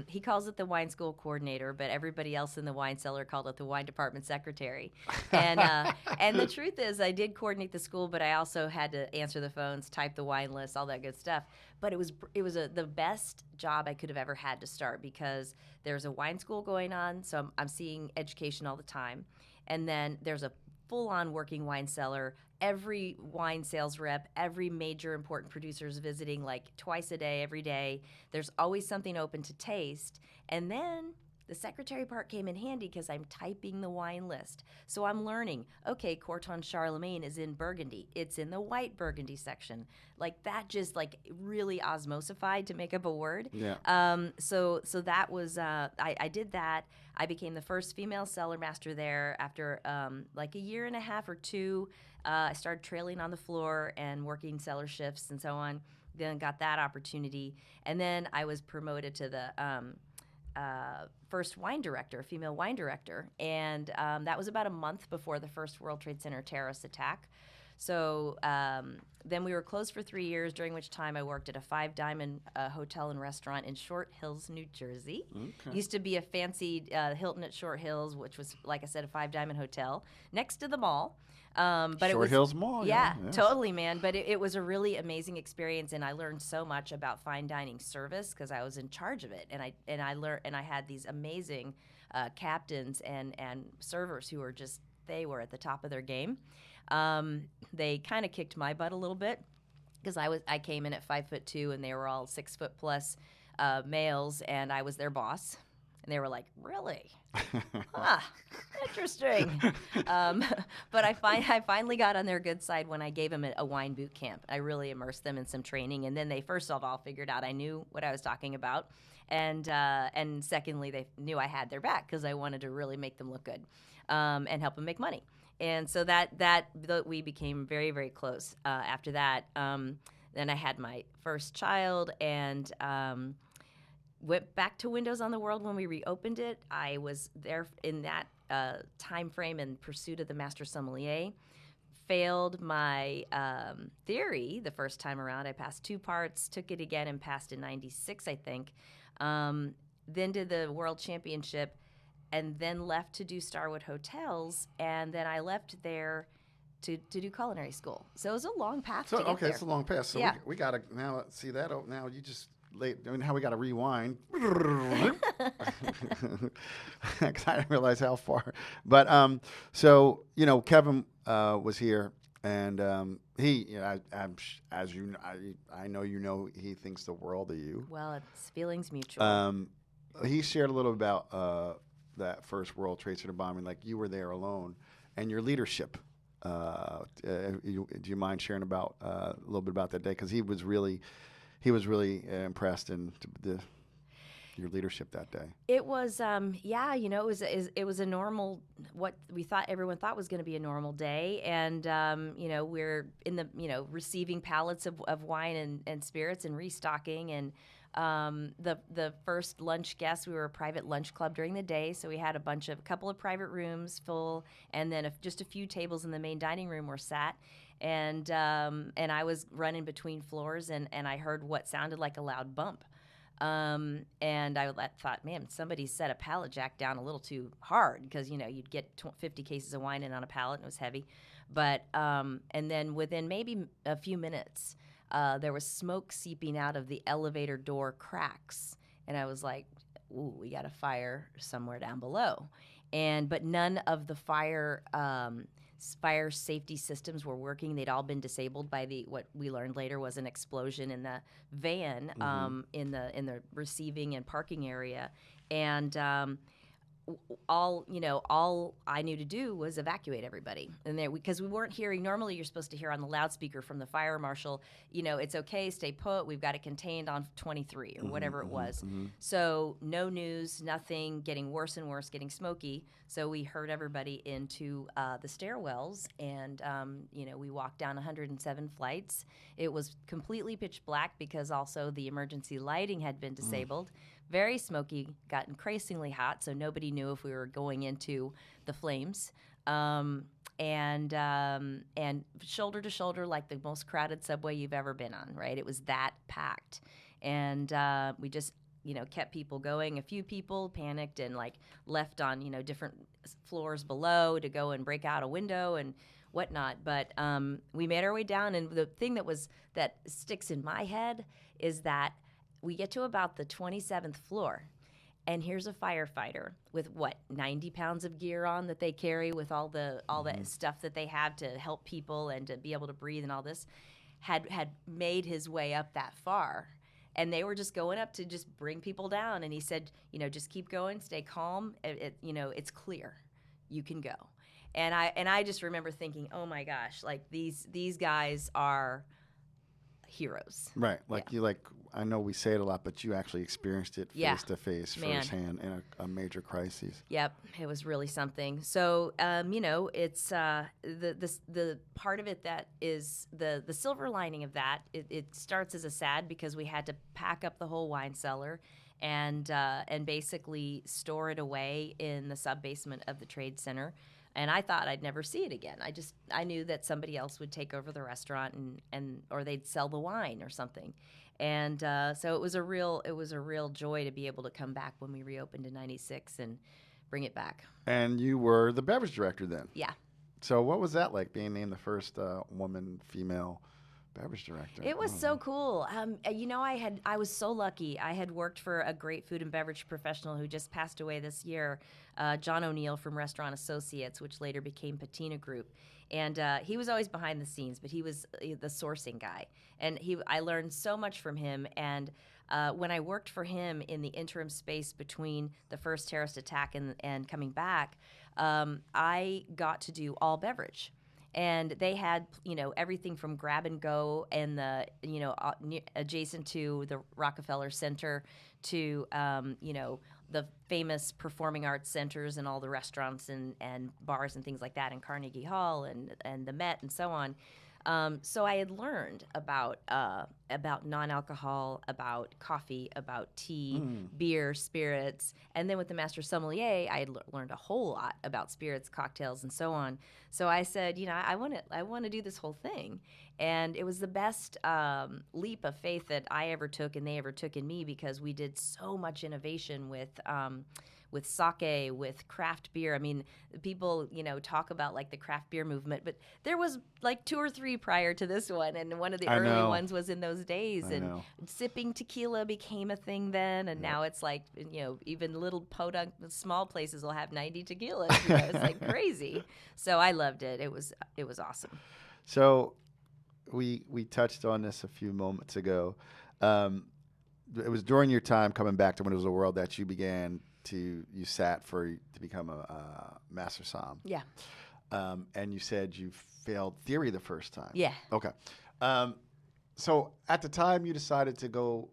He calls it the wine school coordinator, but everybody else in the wine cellar called it the wine department secretary. And the truth is, I did coordinate the school, but I also had to answer the phones, type the wine list, all that good stuff. But it was the best job I could have ever had to start, because there's a wine school going on, so I'm seeing education all the time. And then there's a full-on working wine cellar. Every wine sales rep, every major important producer is visiting like twice a day, every day. There's always something open to taste. And then the secretary part came in handy because I'm typing the wine list. So I'm learning, okay, Corton Charlemagne is in Burgundy. It's in the white Burgundy section. Like that just like really osmosified, to make up a word. Yeah. So that was, I did that. I became the first female cellar master there after like a year and a half or two. I started trailing on the floor and working cellar shifts and so on. Then got that opportunity. And then I was promoted to the first wine director, female wine director. And that was about a month before the first World Trade Center terrorist attack. So then we were closed for 3 years, during which time I worked at a 5-diamond hotel and restaurant in Short Hills, New Jersey. Okay. Used to be a fancy Hilton at Short Hills, which was, like I said, a 5-diamond hotel next to the mall. But Short Hills Mall. Yeah, Yes. totally, man. But it was a really amazing experience, and I learned so much about fine dining service because I was in charge of it, and I had these amazing captains and servers who were they were at the top of their game. They kind of kicked my butt a little bit because I came in at 5'2" and they were all 6' plus males, and I was their boss. And they were like, really? Interesting. But I finally got on their good side when I gave them a wine boot camp. I really immersed them in some training, and then they first of all figured out I knew what I was talking about, and secondly, they knew I had their back because I wanted to really make them look good and help them make money. And so that we became very, very close after that. Then I had my first child, and went back to Windows on the World when we reopened it. I was there in that time frame in pursuit of the Master Sommelier. Failed my theory the first time around. I passed 2 parts, took it again, and passed in '96, I think. Then did the World Championship, and then left to do Starwood Hotels, and then I left there to do culinary school. So it was a long path to get there. It's a long path. So Yeah. we got to now see that. Now you just how we got to rewind. Because I didn't realize how far. But so Kevin was here, and he, I know he thinks the world of you. Well, it's feelings mutual. He shared a little about that first World Trade Center bombing, like you were there alone, and your leadership. Do you mind sharing about a little bit about that day? Because he was really impressed in your leadership that day. It was, it was a normal, what everyone thought was going to be a normal day, and we're in the receiving pallets of wine and spirits and restocking, and the first lunch guests, we were a private lunch club during the day, so we had a couple of private rooms full, and then just a few tables in the main dining room were sat. And I was running between floors, and I heard what sounded like a loud bump. And I thought, man, somebody set a pallet jack down a little too hard, because you'd get 50 cases of wine in on a pallet, and it was heavy. But and then within maybe a few minutes, there was smoke seeping out of the elevator door cracks, and I was like, ooh, we got a fire somewhere down below. But none of the fire fire safety systems were working. They'd all been disabled by what we learned later was an explosion in the van in the receiving and parking area, and all I knew to do was evacuate everybody. And because we weren't hearing, normally you're supposed to hear on the loudspeaker from the fire marshal, it's okay, stay put, we've got it contained on 23 or whatever it was. So no news, nothing, getting worse and worse, getting smoky. So we herd everybody into the stairwells, and we walked down 107 flights. It was completely pitch black because also the emergency lighting had been disabled. Very smoky, got increasingly hot, so nobody knew if we were going into the flames. And shoulder to shoulder, like the most crowded subway you've ever been on, right? It was that packed. And we just, kept people going. A few people panicked and left on, different floors below to go and break out a window and whatnot. But we made our way down, and the thing that sticks in my head is that we get to about the 27th floor, and here's a firefighter with 90 pounds of gear on that they carry with all the stuff that they have to help people and to be able to breathe and all this, had made his way up that far, and they were just going up to just bring people down. And he said, just keep going, stay calm. It's clear, you can go. And I just remember thinking, oh my gosh, these guys are heroes. Right. I know we say it a lot, but you actually experienced it face to face, firsthand in a major crisis. Yep, it was really something. So, it's the part of it that is the silver lining of that. It starts as a sad because we had to pack up the whole wine cellar and basically store it away in the sub-basement of the Trade Center. And I thought I'd never see it again. I knew that somebody else would take over the restaurant or they'd sell the wine or something. And so it was a real joy to be able to come back when we reopened in '96 and bring it back. And you were the beverage director then. Yeah. So what was that like, being named the first female beverage director? It was so cool. I was so lucky. I had worked for a great food and beverage professional who just passed away this year, John O'Neill from Restaurant Associates, which later became Patina Group. And he was always behind the scenes, but he was the sourcing guy. And I learned so much from him. And when I worked for him in the interim space between the first terrorist attack and coming back, I got to do all beverage. And they had, everything from grab and go and adjacent to the Rockefeller Center to, the famous performing arts centers and all the restaurants and bars and things like that in Carnegie Hall and the Met and so on. So I had learned about non-alcohol, about coffee, about tea, beer, spirits, and then with the Master Sommelier, I had learned a whole lot about spirits, cocktails, and so on. So I said, I want to do this whole thing, and it was the best leap of faith that I ever took and they ever took in me, because we did so much innovation with sake, with craft beer. I mean, people, talk about the craft beer movement, but there was 2 or 3 prior to this one, and one of the early ones was in those days. Sipping tequila became a thing then, and now it's even little podunk small places will have 90 tequilas. It's crazy. So I loved it. It was awesome. So we touched on this a few moments ago. It was during your time coming back to Windows of the World that you began you sat to become a Master Somm. Yeah. And you said you failed theory the first time. Yeah. Okay. So at the time you decided to go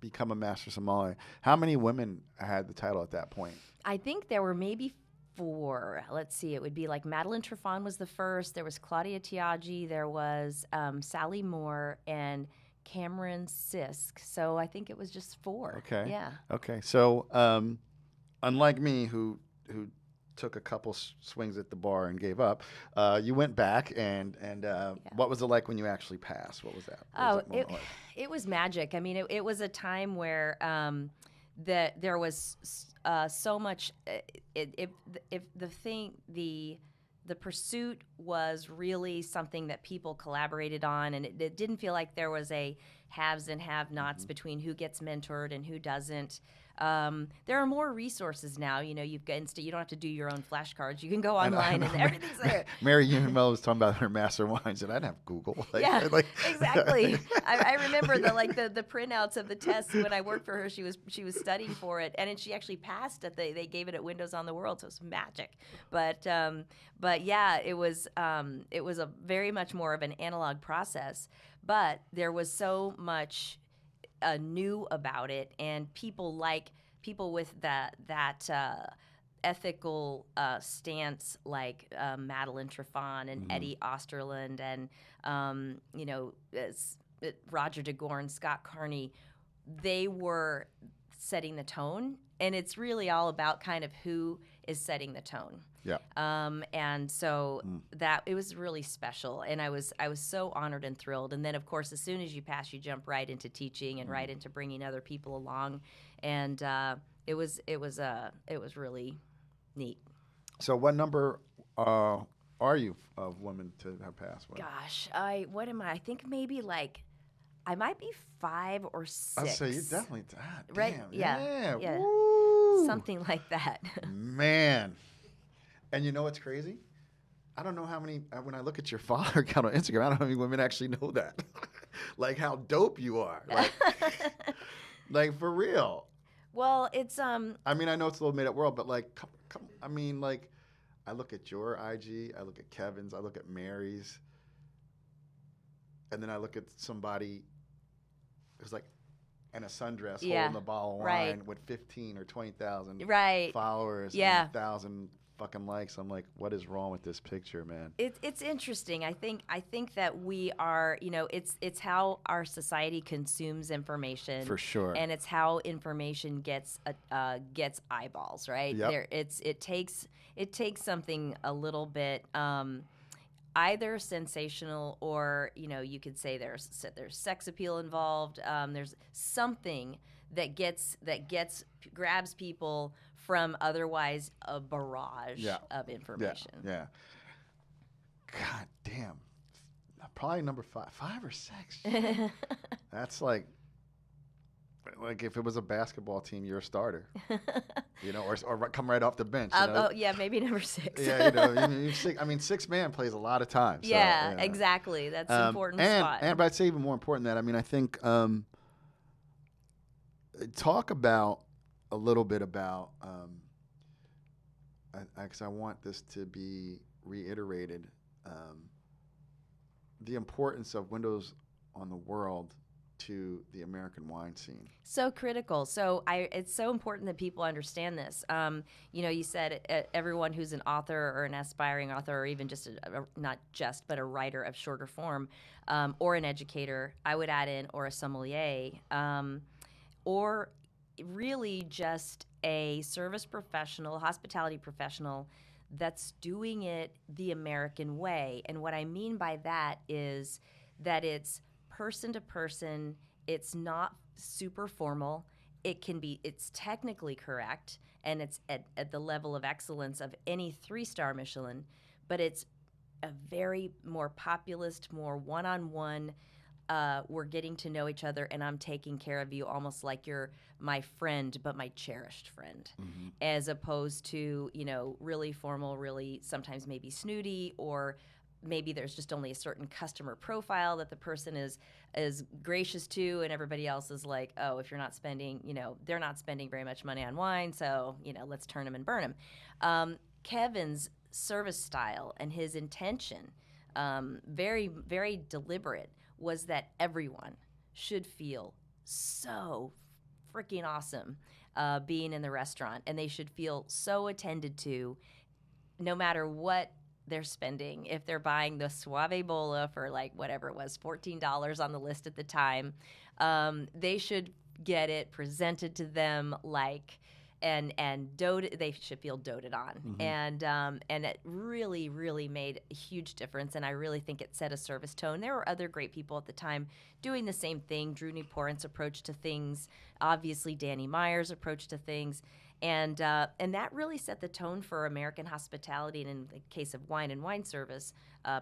become a Master Sommelier, how many women had the title at that point? I think there were maybe 4. Let's see. It would be Madeline Trefon was the first. There was Claudia Tiaggi. There was Sally Moore and Cameron Sisk. So I think it was just 4. Okay. Yeah. Okay. So unlike me, who took a couple swings at the bar and gave up, you went back and what was it like when you actually passed? What was that? It was magic. I mean, it was a time where there was so much. The pursuit was really something that people collaborated on, and it didn't feel like there was a haves and have-nots between who gets mentored and who doesn't. There are more resources now. You know, you've got you don't have to do your own flashcards. You can go I online know. and everything's there. Mary Unwell was talking about her master wines, and I'd have Google. Yeah, exactly. I remember the printouts of the tests when I worked for her. She was studying for it, and then she actually passed it. They gave it at Windows on the World, so it was magic. But yeah, it was a very much more of an analog process. But there was so much new about it, and people with that ethical stance, like Madeline Trefan and Eddie Osterland, and Roger DeGorn, Scott Carney. They were setting the tone, and it's really all about kind of who is setting the tone. Yeah. And so that it was really special, and I was so honored and thrilled. And then, of course, as soon as you pass, you jump right into teaching and right into bringing other people along, and it was really neat. So, what number are you of women to have passed? Gosh, what am I? I think maybe I might be 5 or 6. I'd say you definitely right? Damn. Yeah. Woo. Something like that. Man. And you know what's crazy? I don't know how many, when I look at your follower count on Instagram, I don't know how many women actually know that. Like how dope you are. Like for real. Well, it's I mean, I know it's a little made up world, but I mean, I look at your IG, I look at Kevin's, I look at Mary's, and then I look at somebody who's in a sundress holding a bottle of wine with 15 or 20,000 followers and 1,000 fucking likes. I'm like, what is wrong with this picture, man? It's interesting. I think that we are, it's how our society consumes information. For sure. And it's how information gets eyeballs, right? Yep. It takes something a little bit either sensational, or you could say there's sex appeal involved. There's something that grabs people from otherwise a barrage of information. Yeah. God damn. Probably number 5 or 6. That's like if it was a basketball team, you're a starter. Or come right off the bench. Yeah, maybe number 6. Yeah, 6 man plays a lot of times. Yeah, exactly. That's an important spot. But I'd say even more important than that, I mean, I think talk about a little bit about, because I want this to be reiterated, the importance of Windows on the World to the American wine scene. So critical. So it's so important that people understand this. You said everyone who's an author or an aspiring author, or even just but a writer of shorter form, or an educator, I would add in, or a sommelier, or really just a service professional, hospitality professional that's doing it the American way. And what I mean by that is that it's person to person. It's not super formal. It's technically correct, and it's at the level of excellence of any 3-star Michelin, but it's a very more populist, more one-on-one. We're getting to know each other, and I'm taking care of you almost like you're my friend, but my cherished friend, as opposed to, really formal, really sometimes maybe snooty, or maybe there's just only a certain customer profile that the person is gracious to, and everybody else is like, oh, if you're not spending, they're not spending very much money on wine, so, let's turn them and burn them. Kevin's service style and his intention, very, very deliberate, was that everyone should feel so freaking awesome being in the restaurant, and they should feel so attended to, no matter what they're spending. If they're buying the Suave Bola for whatever it was, $14 on the list at the time, they should get it presented to them they should feel doted on. And it really, really made a huge difference, and I really think it set a service tone. There were other great people at the time doing the same thing. Drew Newport's approach to things, obviously Danny Meyer's approach to things, and that really set the tone for American hospitality, and in the case of wine and wine service,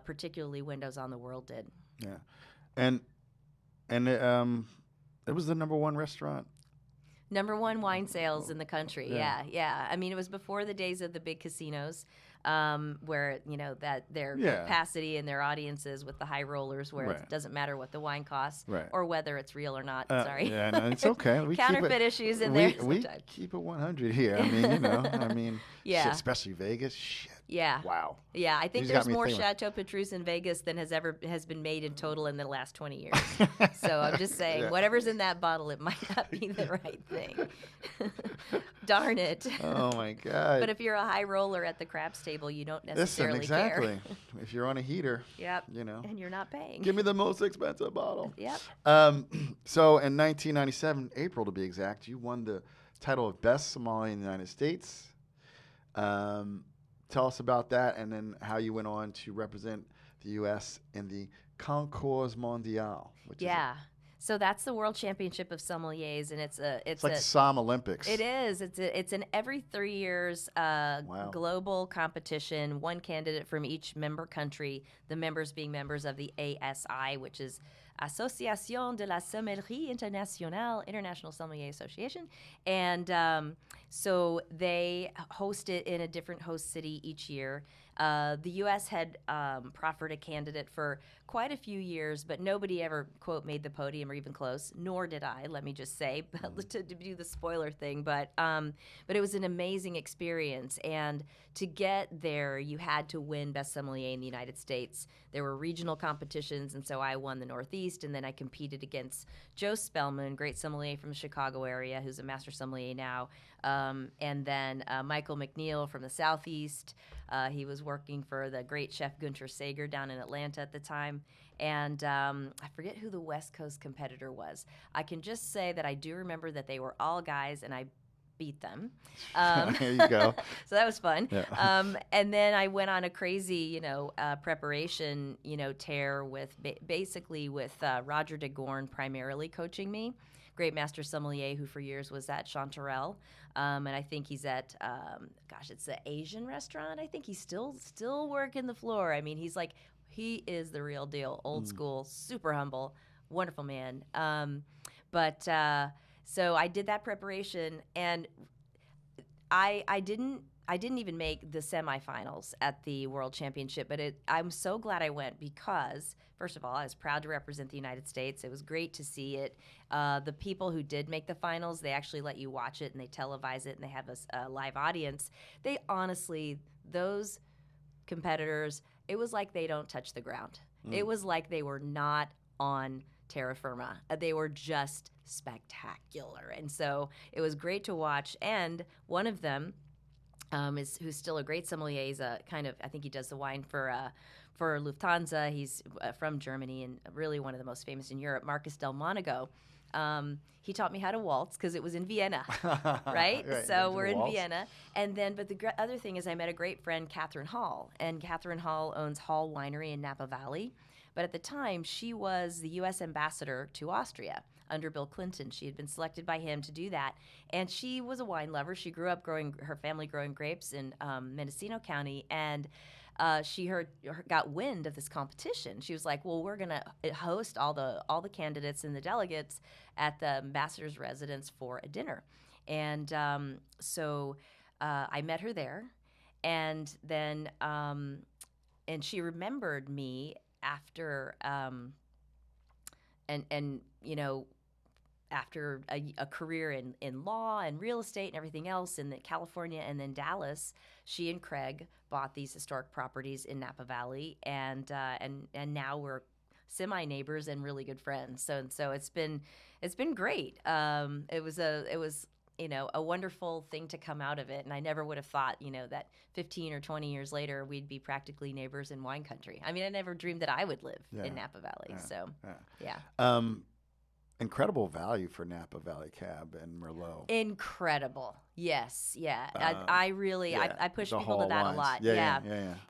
particularly Windows on the World did. Yeah, and it was the #1 restaurant #1 wine sales in the country. Yeah. I mean, it was before the days of the big casinos, where that their capacity and their audiences with the high rollers, where it doesn't matter what the wine costs or whether it's real or not. Sorry. Yeah, no, it's okay. We Counterfeit issues in there. We keep it 100 here. I mean, yeah. Shit, especially Vegas. Shit. Yeah. Wow. Yeah, I think there's more Chateau Petrus in Vegas than has been made in total in the last 20 years. So I'm just saying, whatever's in that bottle, it might not be the right thing. Darn it. Oh my God. But if you're a high roller at the craps table, you don't necessarily care. care. If you're on a heater, and you're not paying. Give me the most expensive bottle. Yep. So in 1997, April to be exact, you won the title of Best Sommelier in the United States. Tell us about that, and then how you went on to represent the U.S. in the Concours Mondial. So that's the World Championship of Sommeliers, and it's like the Somm Olympics. It is. It's an every 3 years global competition. One candidate from each member country. The members being members of the ASI, which is Association de la Sommellerie Internationale, International Sommelier Association, and so they host it in a different host city each year. The U.S. had proffered a candidate for quite a few years, but nobody ever, quote, made the podium or even close, nor did I, let me just say, to do the spoiler thing. But it was an amazing experience. And to get there, you had to win Best Sommelier in the United States. There were regional competitions, and so I won the Northeast, and then I competed against Joe Spellman, great sommelier from the Chicago area, who's a Master Sommelier now, and then Michael McNeil from the Southeast. He was working for the great chef Gunter Sager down in Atlanta at the time. And I forget who the West Coast competitor was. I can just say that I do remember that they were all guys, and I beat them. There you go. So that was fun. Yeah. And then I went on a crazy, preparation, tear with basically with Roger DeGorn primarily coaching me. Great master sommelier who for years was at Chanterelle. And I think he's at, it's an Asian restaurant. I think he's still working the floor. I mean, he is the real deal, old school, super humble, wonderful man. So I did that preparation, and I didn't even make the semifinals at the World Championship, but I'm so glad I went because, first of all, I was proud to represent the United States. It was great to see it. The people who did make the finals, they actually let you watch it, and they televise it, and they have a live audience. They honestly, those competitors, it was like they don't touch the ground. It was like they were not on terra firma. They were just spectacular. And so it was great to watch. And one of them, who's still a great sommelier. He's I think he does the wine for Lufthansa. He's from Germany and really one of the most famous in Europe, Marcus Del Monaco. He taught me how to waltz because it was in Vienna, right? So we're in Vienna. And then, but the other thing is I met a great friend, Catherine Hall. And Catherine Hall owns Hall Winery in Napa Valley. But at the time, she was the U.S. ambassador to Austria under Bill Clinton. She had been selected by him to do that. And she was a wine lover. She grew up her family growing grapes in Mendocino County. And she got wind of this competition. She was like, well, we're going to host all the candidates and the delegates at the ambassador's residence for a dinner. And so I met her there. And then and she remembered me after after a career in law and real estate and everything else in California and then Dallas, she and Craig bought these historic properties in Napa Valley, and now we're semi-neighbors and really good friends. So it's been great. It was a wonderful thing to come out of it, and I never would have thought that 15 or 20 years later we'd be practically neighbors in wine country. I mean, I never dreamed that I would live in Napa Valley. Incredible value for Napa Valley Cab and Merlot. Incredible. Yes. Yeah. I push people to that lines. a lot.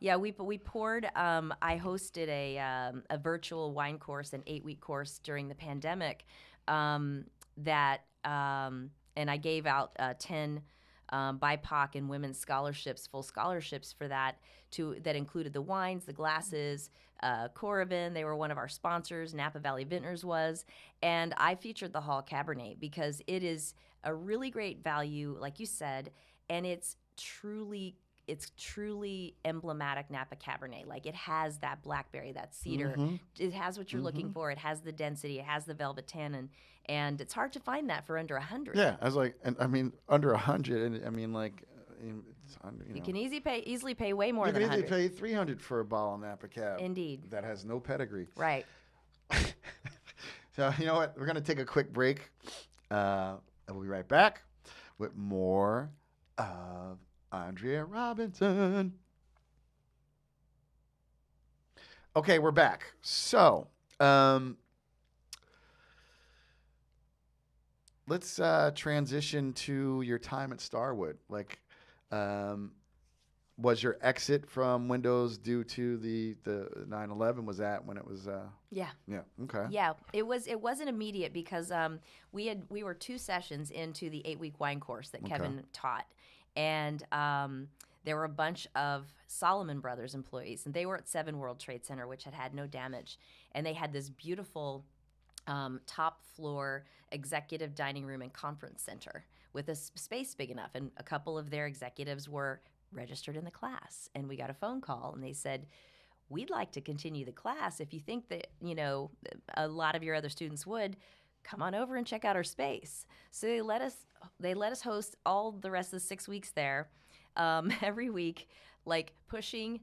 Yeah. We poured. I hosted a virtual wine course, an 8-week course during the pandemic. And I gave out 10 BIPOC and women's scholarships, full scholarships for that, that included the wines, the glasses, Coravin. They were one of our sponsors. Napa Valley Vintners was. And I featured the Hall Cabernet because it is a really great value, like you said, and it's truly emblematic Napa Cabernet. Like, it has that blackberry, that cedar. It has what you're looking for. It has the density. It has the velvet tannin. And it's hard to find that for under 100. Yeah, I was like, and I mean, under 100, and I mean, like, it's under, you can easily pay way more than You can 100. easily pay $300 for a bottle of Napa Cab. Indeed. That has no pedigree. Right. So, you know what? We're going to take a quick break. And we'll be right back with more of Andrea Robinson. Okay, we're back. So, let's transition to your time at Starwood. Like, was your exit from Windows due to the 9/11? Was that when it was? Yeah. Yeah. Okay. Yeah. It wasn't immediate because we were 2 sessions into the 8-week wine course that Kevin taught, and there were a bunch of Solomon Brothers employees, and they were at 7 World Trade Center, which had no damage, and they had this beautiful top floor executive dining room and conference center with a space big enough, and a couple of their executives were registered in the class, and we got a phone call, and they said, we'd like to continue the class. If you think that, a lot of your other students would, come on over and check out our space. So they let us host all the rest of the 6 weeks there, every week, like pushing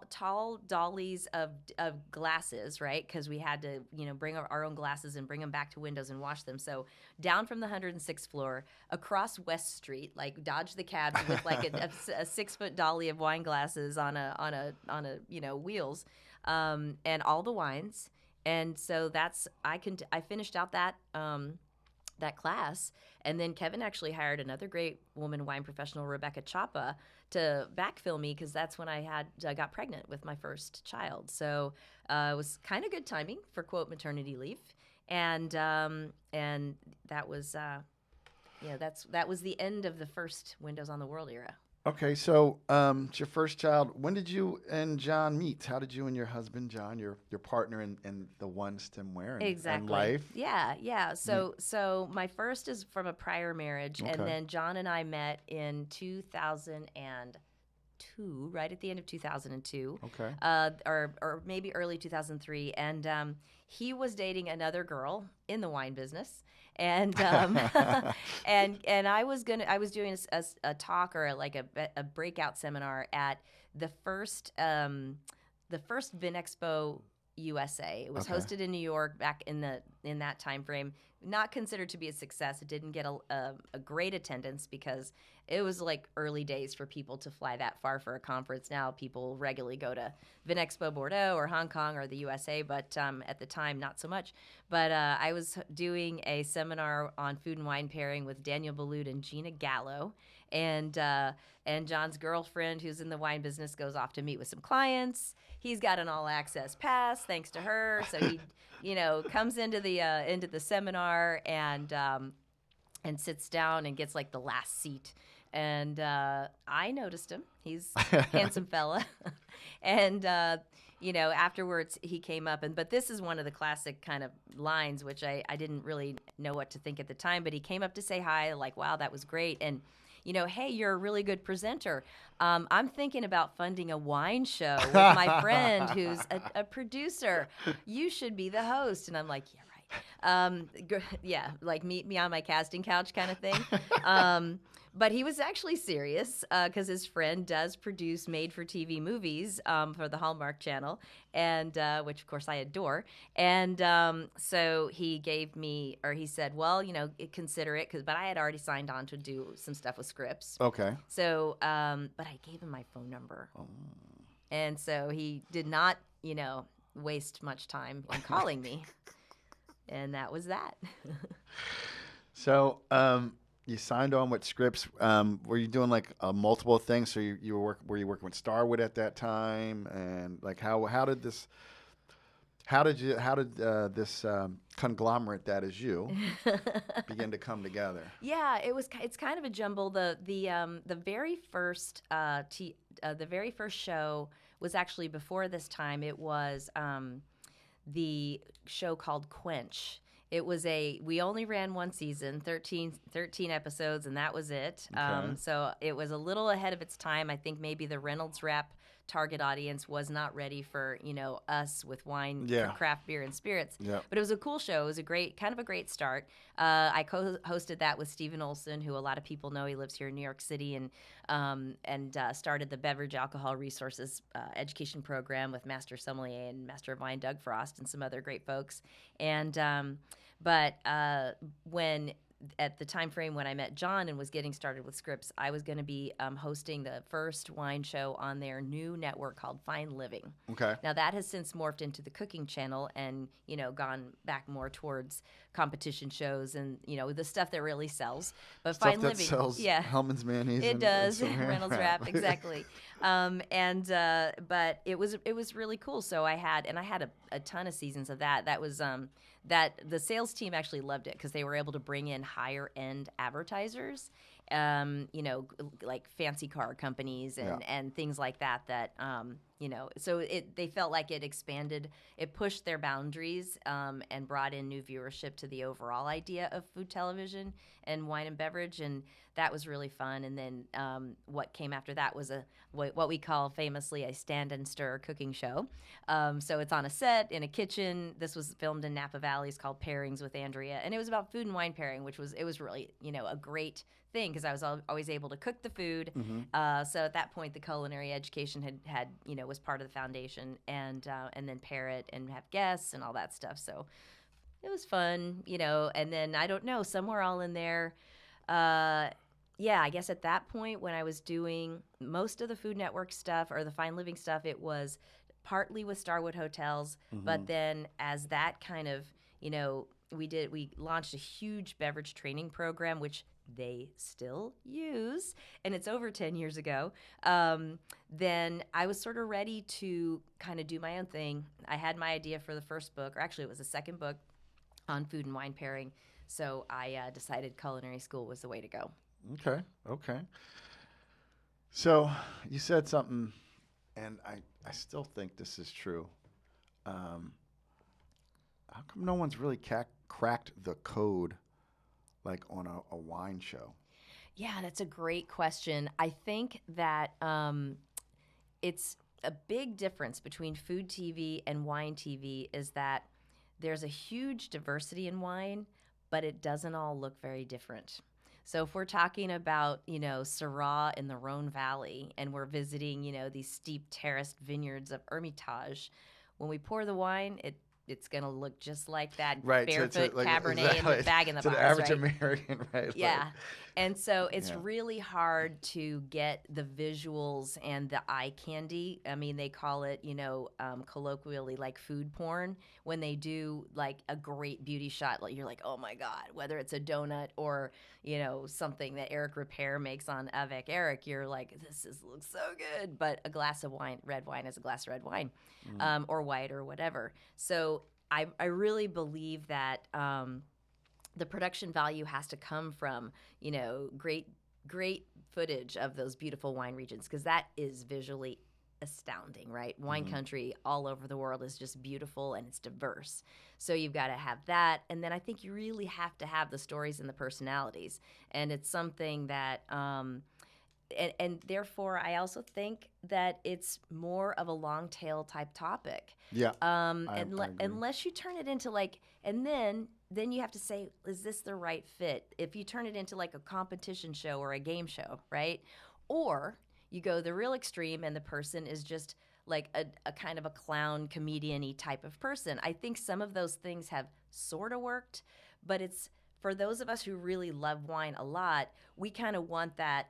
tall dollies of glasses, right? Because we had to, bring our own glasses and bring them back to Windows and wash them. So down from the 106th floor, across West Street, like dodge the cabs with like a 6-foot dolly of wine glasses on a wheels, and all the wines. And so I finished out that class, and then Kevin actually hired another great woman wine professional, Rebecca Chapa, to backfill me because that's when I got pregnant with my first child. So it was kind of good timing for quote maternity leave, and that was that was the end of the first Windows on the World era. Okay, so it's your first child. When did you and John meet? How did you and your husband, John, your partner in the one stemware and life? Yeah. So my first is from a prior marriage, and then John and I met in 2002, right at the end of 2002. Okay. Or maybe early 2003, and he was dating another girl in the wine business. And and I was doing a talk or like a breakout seminar at the first Vinexpo USA. It was hosted in New York back in that time frame. Not considered to be a success. It didn't get a great attendance because it was like early days for people to fly that far for a conference. Now people regularly go to Vinexpo Bordeaux or Hong Kong or the USA, but at the time not so much. But I was doing a seminar on food and wine pairing with Daniel Boulud and Gina Gallo, and John's girlfriend, who's in the wine business, goes off to meet with some clients. He's got an all-access pass thanks to her, so he, comes into the seminar and sits down and gets like the last seat. And I noticed him. He's a handsome fella, and afterwards he came up but this is one of the classic kind of lines, which I didn't really know what to think at the time. But he came up to say hi, like, wow, that was great, and hey, you're a really good presenter. I'm thinking about funding a wine show with my friend who's a producer. You should be the host. And I'm like, yeah, right. Yeah, like meet me on my casting couch kind of thing. But he was actually serious because his friend does produce made-for-TV movies for the Hallmark Channel, and which, of course, I adore. And so he said, well, consider it, but I had already signed on to do some stuff with Scripps. Okay. So, but I gave him my phone number. Oh. And so he did not, waste much time in calling me. And that was that. So, you signed on with Scripps. Were you doing like multiple things? So were you working with Starwood at that time? And like how How did this conglomerate that is you begin to come together? Yeah, it's kind of a jumble. The very first the very first show was actually before this time. It was the show called Quench. It was we only ran one season, 13 episodes, and that was it. Okay. So it was a little ahead of its time. I think maybe the Reynolds Wrap target audience was not ready for, us with wine, Yeah. craft beer and spirits. Yeah. But it was a cool show. It was a great start. I co-hosted that with Stephen Olson, who a lot of people know. He lives here in New York City, and started the Beverage Alcohol Resources education program with Master Sommelier and Master of Wine Doug Frost and some other great folks. And but when at the time frame when I met John and was getting started with Scripps, I was going to be hosting the first wine show on their new network called Fine Living. Okay. Now that has since morphed into the Cooking Channel and gone back more towards competition shows and the stuff that really sells. But Stuff Fine that Living, sells yeah, Hellman's mayonnaise. it and does. Saran Reynolds Wrap, exactly. But it was really cool. So I had a ton of seasons of that. That was that the sales team actually loved it because they were able to bring in higher end advertisers, like fancy car companies and things like that. So they felt like it expanded, it pushed their boundaries, and brought in new viewership to the overall idea of food television and wine and beverage, and that was really fun. And then what came after that was what we call famously a stand and stir cooking show. So it's on a set in a kitchen. This was filmed in Napa Valley. It's called Pairings with Andrea, and it was about food and wine pairing, which was really a great thing because I was always able to cook the food. Mm-hmm. So at that point, the culinary education had was part of the foundation, and then pair it and have guests and all that stuff. So it was fun, And then I don't know, somewhere all in there. I guess at that point when I was doing most of the Food Network stuff or the Fine Living stuff, it was partly with Starwood Hotels, Mm-hmm. but then as that kind of, we launched a huge beverage training program, which they still use, and it's over 10 years ago. Then I was sort of ready to kind of do my own thing. I had my idea for the first book, or actually it was the second book on food and wine pairing. So I decided culinary school was the way to go. Okay. So you said something, and I still think this is true. How come no one's really cracked the code like on a wine show? Yeah, that's a great question. I think that it's a big difference between food TV and wine TV is that there's a huge diversity in wine, but it doesn't all look very different. So if we're talking about, Syrah in the Rhone Valley and we're visiting, these steep terraced vineyards of Hermitage, when we pour the wine, it's going to look just like that barefoot Cabernet in the bag in the to bars, the average right? American, right? Yeah. And so it's really hard to get the visuals and the eye candy. I mean, they call it, colloquially like food porn when they do like a great beauty shot. Like you're like, oh my God, whether it's a donut or, something that Eric Repair makes on Avec Eric, you're like, looks so good. But a glass of wine, red wine is a glass of red wine, or white or whatever. So I really believe that the production value has to come from, great footage of those beautiful wine regions because that is visually astounding, right? Wine country all over the world is just beautiful and it's diverse. So you've got to have that. And then I think you really have to have the stories and the personalities. And it's something that and therefore, I also think that it's more of a long tail type topic. Yeah. I agree. Unless you turn it into like, and then you have to say, is this the right fit? If you turn it into like a competition show or a game show, right? Or you go the real extreme and the person is just like a kind of a clown comedian-y type of person. I think some of those things have sort of worked, but it's for those of us who really love wine a lot, we kind of want that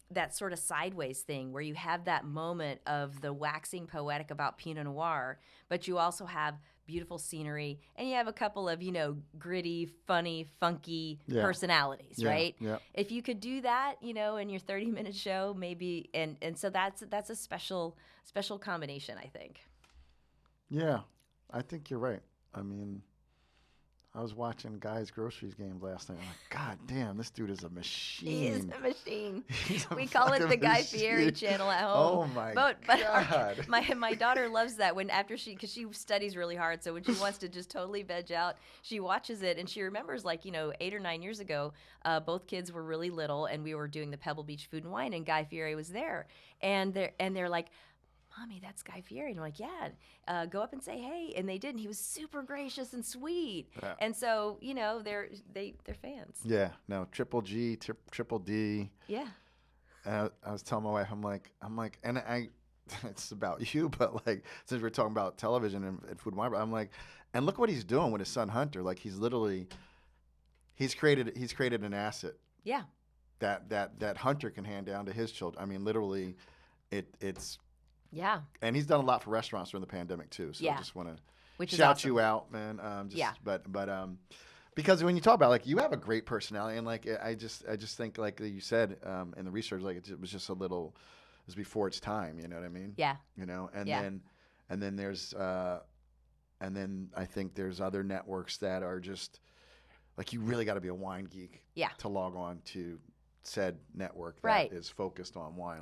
that sort of sideways thing where you have that moment of the waxing poetic about Pinot Noir, but you also have beautiful scenery and you have a couple of, gritty, funny, funky personalities, right? Yeah. If you could do that, in your 30-minute show, maybe, and so that's a special combination, I think. Yeah. I think you're right. I mean, I was watching Guy's Groceries game last night. I'm like, God damn, this dude is a machine. He is a machine. He's a We call it fucking the Guy machine. Fieri channel at home. Oh my but God. my daughter loves that when because she studies really hard. So when she wants to just totally veg out, she watches it and she remembers 8 or 9 years ago, both kids were really little and we were doing the Pebble Beach Food and Wine and Guy Fieri was there and they're like, Mommy, that's Guy Fieri. And I'm like, yeah, go up and say hey. And they did. And he was super gracious and sweet. Yeah. And so, they're fans. Yeah, no, Triple G, Triple D. Yeah. I was telling my wife, I'm like, and it's about you, but since we're talking about television and food and wine, I'm like, and look what he's doing with his son Hunter. Like he's created an asset. Yeah. That Hunter can hand down to his children. I mean, literally, it's. Yeah. And he's done a lot for restaurants during the pandemic too. So I just want to shout awesome. you out, man. But because when you talk about you have a great personality and I just think you said in the research it was just it was before its time. You know what I mean? Yeah. And then there's and then I think there's other networks that are just you really got to be a wine geek to log on to said network that is focused on wine.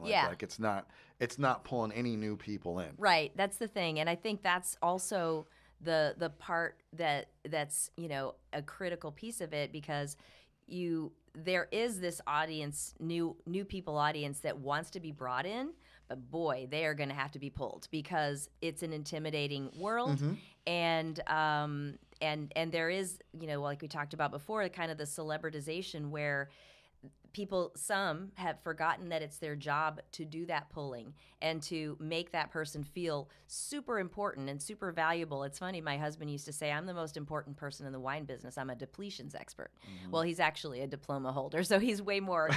It's not pulling any new people in. Right. That's the thing. And I think that's also the part that's a critical piece of it because there is this audience, new people audience that wants to be brought in, but boy, they are going to have to be pulled because it's an intimidating world. Mm-hmm. And there is, like we talked about before, kind of the celebritization where some have forgotten that it's their job to do that pulling and to make that person feel super important and super valuable. It's funny, my husband used to say, I'm the most important person in the wine business. I'm a depletions expert. Mm-hmm. Well, he's actually a diploma holder, so he's way more,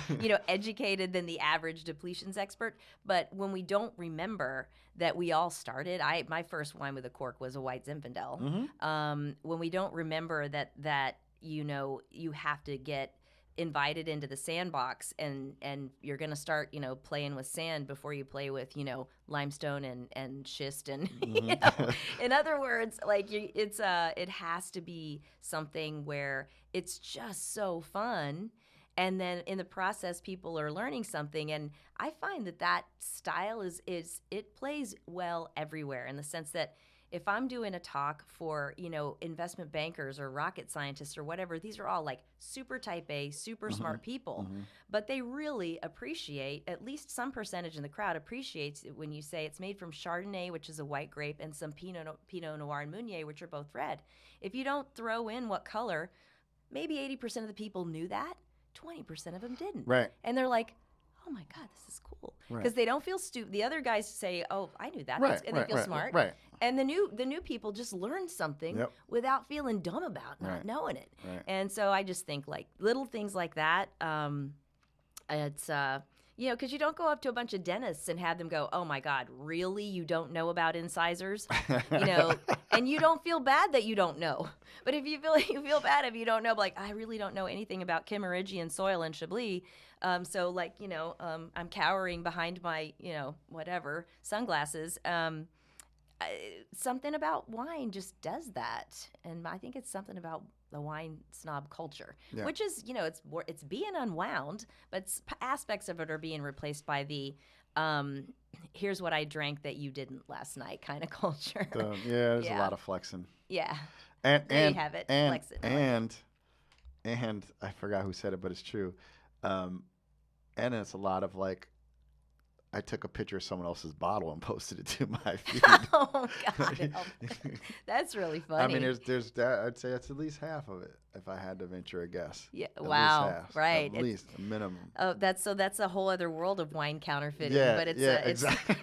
educated than the average depletions expert. But when we don't remember that we all started, my first wine with a cork was a white Zinfandel. Mm-hmm. When we don't remember that you have to get invited into the sandbox and you're going to start playing with sand before you play with limestone and schist and Mm-hmm. In other words it has to be something where it's just so fun and then in the process people are learning something and I find that style is it plays well everywhere in the sense that if I'm doing a talk for, investment bankers or rocket scientists or whatever, these are all super type A, super mm-hmm. smart people, mm-hmm. but they really appreciate, at least some percentage in the crowd appreciates it when you say it's made from Chardonnay, which is a white grape, and some Pinot Noir and Meunier, which are both red. If you don't throw in what color, maybe 80% of the people knew that, 20% of them didn't. Right. And they're like, oh my God, this is cool. Because they don't feel stupid. The other guys say, oh, I knew that. And they feel smart. Right. And the new people just learn something without feeling dumb about not knowing it. Right. And so I just think little things like that, it's, because you don't go up to a bunch of dentists and have them go, oh my God, really? You don't know about incisors? And you don't feel bad that you don't know. But if you feel bad if you don't know, I really don't know anything about Kimmeridgian soil and Chablis. So I'm cowering behind my, whatever, sunglasses. Something about wine just does that. And I think it's something about the wine snob culture, which is, it's being unwound, but aspects of it are being replaced by the, here's what I drank that you didn't last night kind of culture. There's a lot of flexing. Yeah. And there you have it. Flexing. And I forgot who said it, but it's true. And it's a lot of I took a picture of someone else's bottle and posted it to my feed. Oh God, that's really funny. I mean, there's I'd say that's at least half of it if I had to venture a guess. Yeah, at wow, least half, right. At least a minimum. Oh, that's a whole other world of wine counterfeiting. Yeah, but it's exactly.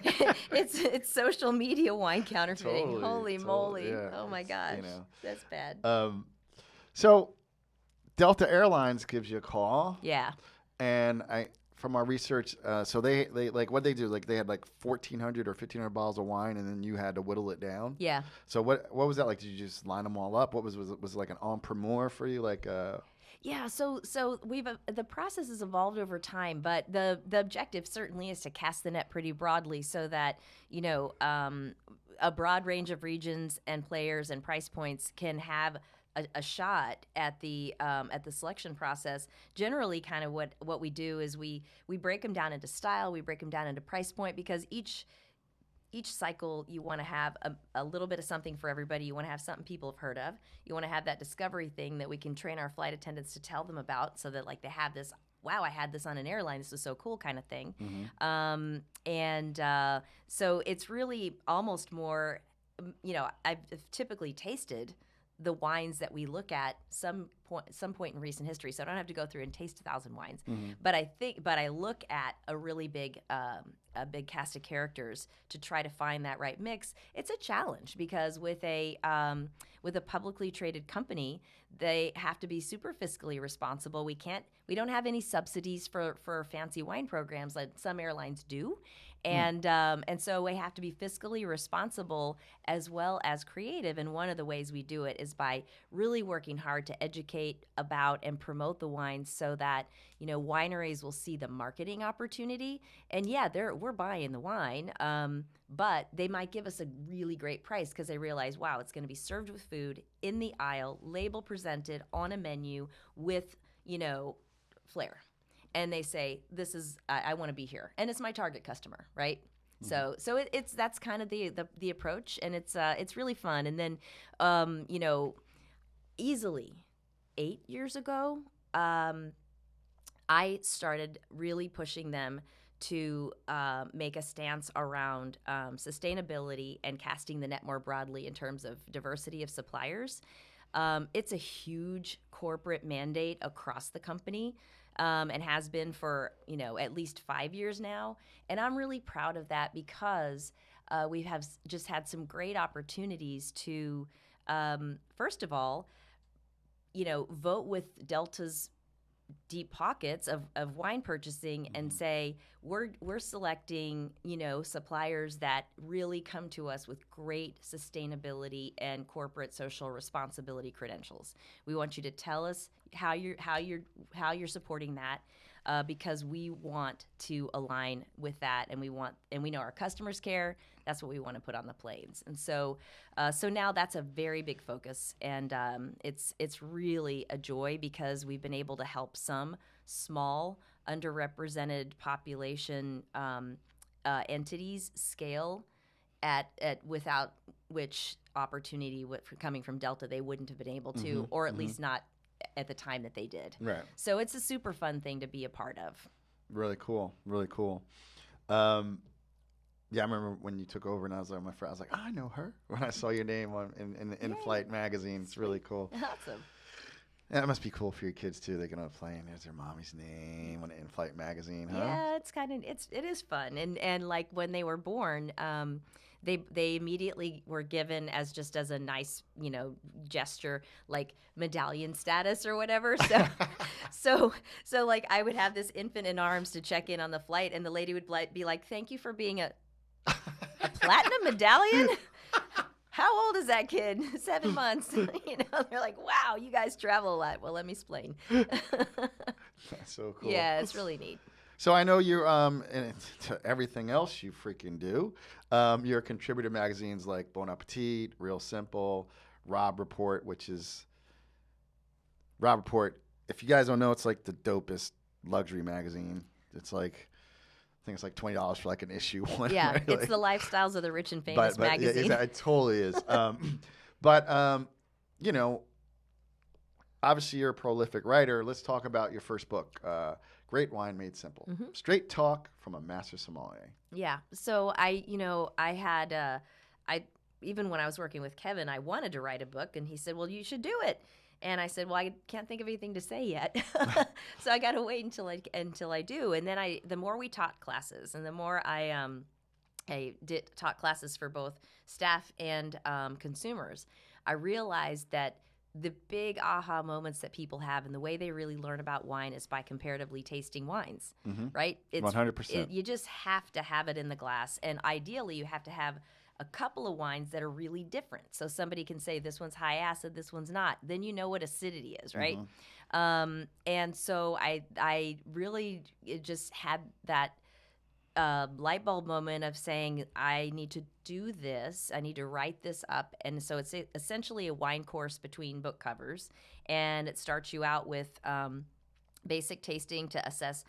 it's social media wine counterfeiting. Holy moly! Yeah, oh my gosh, that's bad. So Delta Airlines gives you a call. Yeah. And from our research, so they what they do, they had 1,400 or 1,500 bottles of wine, and then you had to whittle it down. Yeah. So what was that like? Did you just line them all up? What was it like an entrepreneur for you? Yeah, so we've the process has evolved over time, but the objective certainly is to cast the net pretty broadly, so that a broad range of regions and players and price points can have a shot at the selection process. Generally, kind of what we do is we break them down into style, we break them down into price point, because each cycle you want to have a little bit of something for everybody. You want to have something people have heard of. You want to have that discovery thing that we can train our flight attendants to tell them about, so that like they have this, wow, I had this on an airline, this was so cool kind of thing. So it's really almost more, I've typically tasted the wines that we look at some point in recent history, so I don't have to go through and taste 1,000 wines. But I look at a really big cast of characters to try to find that right mix. It's a challenge because with a publicly traded company, they have to be super fiscally responsible. We don't have any subsidies for fancy wine programs like some airlines do. And so we have to be fiscally responsible as well as creative. And one of the ways we do it is by really working hard to educate about and promote the wines, so that wineries will see the marketing opportunity. And yeah, we're buying the wine, but they might give us a really great price because they realize, wow, it's going to be served with food in the aisle, label presented on a menu with flair. And they say, "This is I want to be here," and it's my target customer, right? So that's kind of the approach, and it's really fun. And then, easily 8 years ago, I started really pushing them to make a stance around sustainability and casting the net more broadly in terms of diversity of suppliers. It's a huge corporate mandate across the company. And has been for at least 5 years now, and I'm really proud of that because we have just had some great opportunities to, first of all, vote with Delta's deep pockets of wine purchasing and say we're selecting suppliers that really come to us with great sustainability and corporate social responsibility credentials. We want you to tell us how you're supporting that, because we want to align with that, and we know our customers care. That's what we want to put on the planes. And so now that's a very big focus, and it's really a joy because we've been able to help some small underrepresented population entities scale at without which opportunity coming from Delta they wouldn't have been able to, or at least not at the time that they did. Right. So it's a super fun thing to be a part of. Really cool. Really cool. Yeah, I remember when you took over and I was like, I was like, I know her when I saw your name in the In-Flight magazine. It's really cool. Awesome. Yeah, it must be cool for your kids too. They get on a plane. There's their mommy's name on the In-Flight magazine, huh? Yeah, it is fun. And like when they were born, they immediately were given as a nice, gesture, like medallion status or whatever. So like I would have this infant in arms to check in on the flight, and the lady would be like, "Thank you for being a platinum medallion." How old is that kid? 7 months. They're like, "Wow, you guys travel a lot." Well, let me explain. That's so cool. Yeah, it's really neat. So I know you're to everything else you freaking do. You're a contributor to magazines like Bon Appetit, Real Simple, Rob Report, Rob Report. If you guys don't know, it's like the dopest luxury magazine. It's like, I think it's like $20 for like an issue one. Yeah, right? it's the lifestyles of the rich and famous magazine. Yeah, exactly, it totally is. Obviously you're a prolific writer. Let's talk about your first book, Great Wine Made Simple. Straight talk from a master sommelier. Yeah. So even when I was working with Kevin, I wanted to write a book, and he said, "Well, you should do it." And I said, "Well, I can't think of anything to say yet." So I got to wait until I do. And then the more we taught classes, and the more I taught classes for both staff and consumers, I realized that the big aha moments that people have and the way they really learn about wine is by comparatively tasting wines, right? It's 100%. You just have to have it in the glass. And ideally, you have to have a couple of wines that are really different. So somebody can say, this one's high acid, this one's not. Then you know what acidity is, right? And so I really just had that light bulb moment of saying, I need to do this. I need to write this up. And so it's essentially a wine course between book covers. And it starts you out with basic tasting to assess,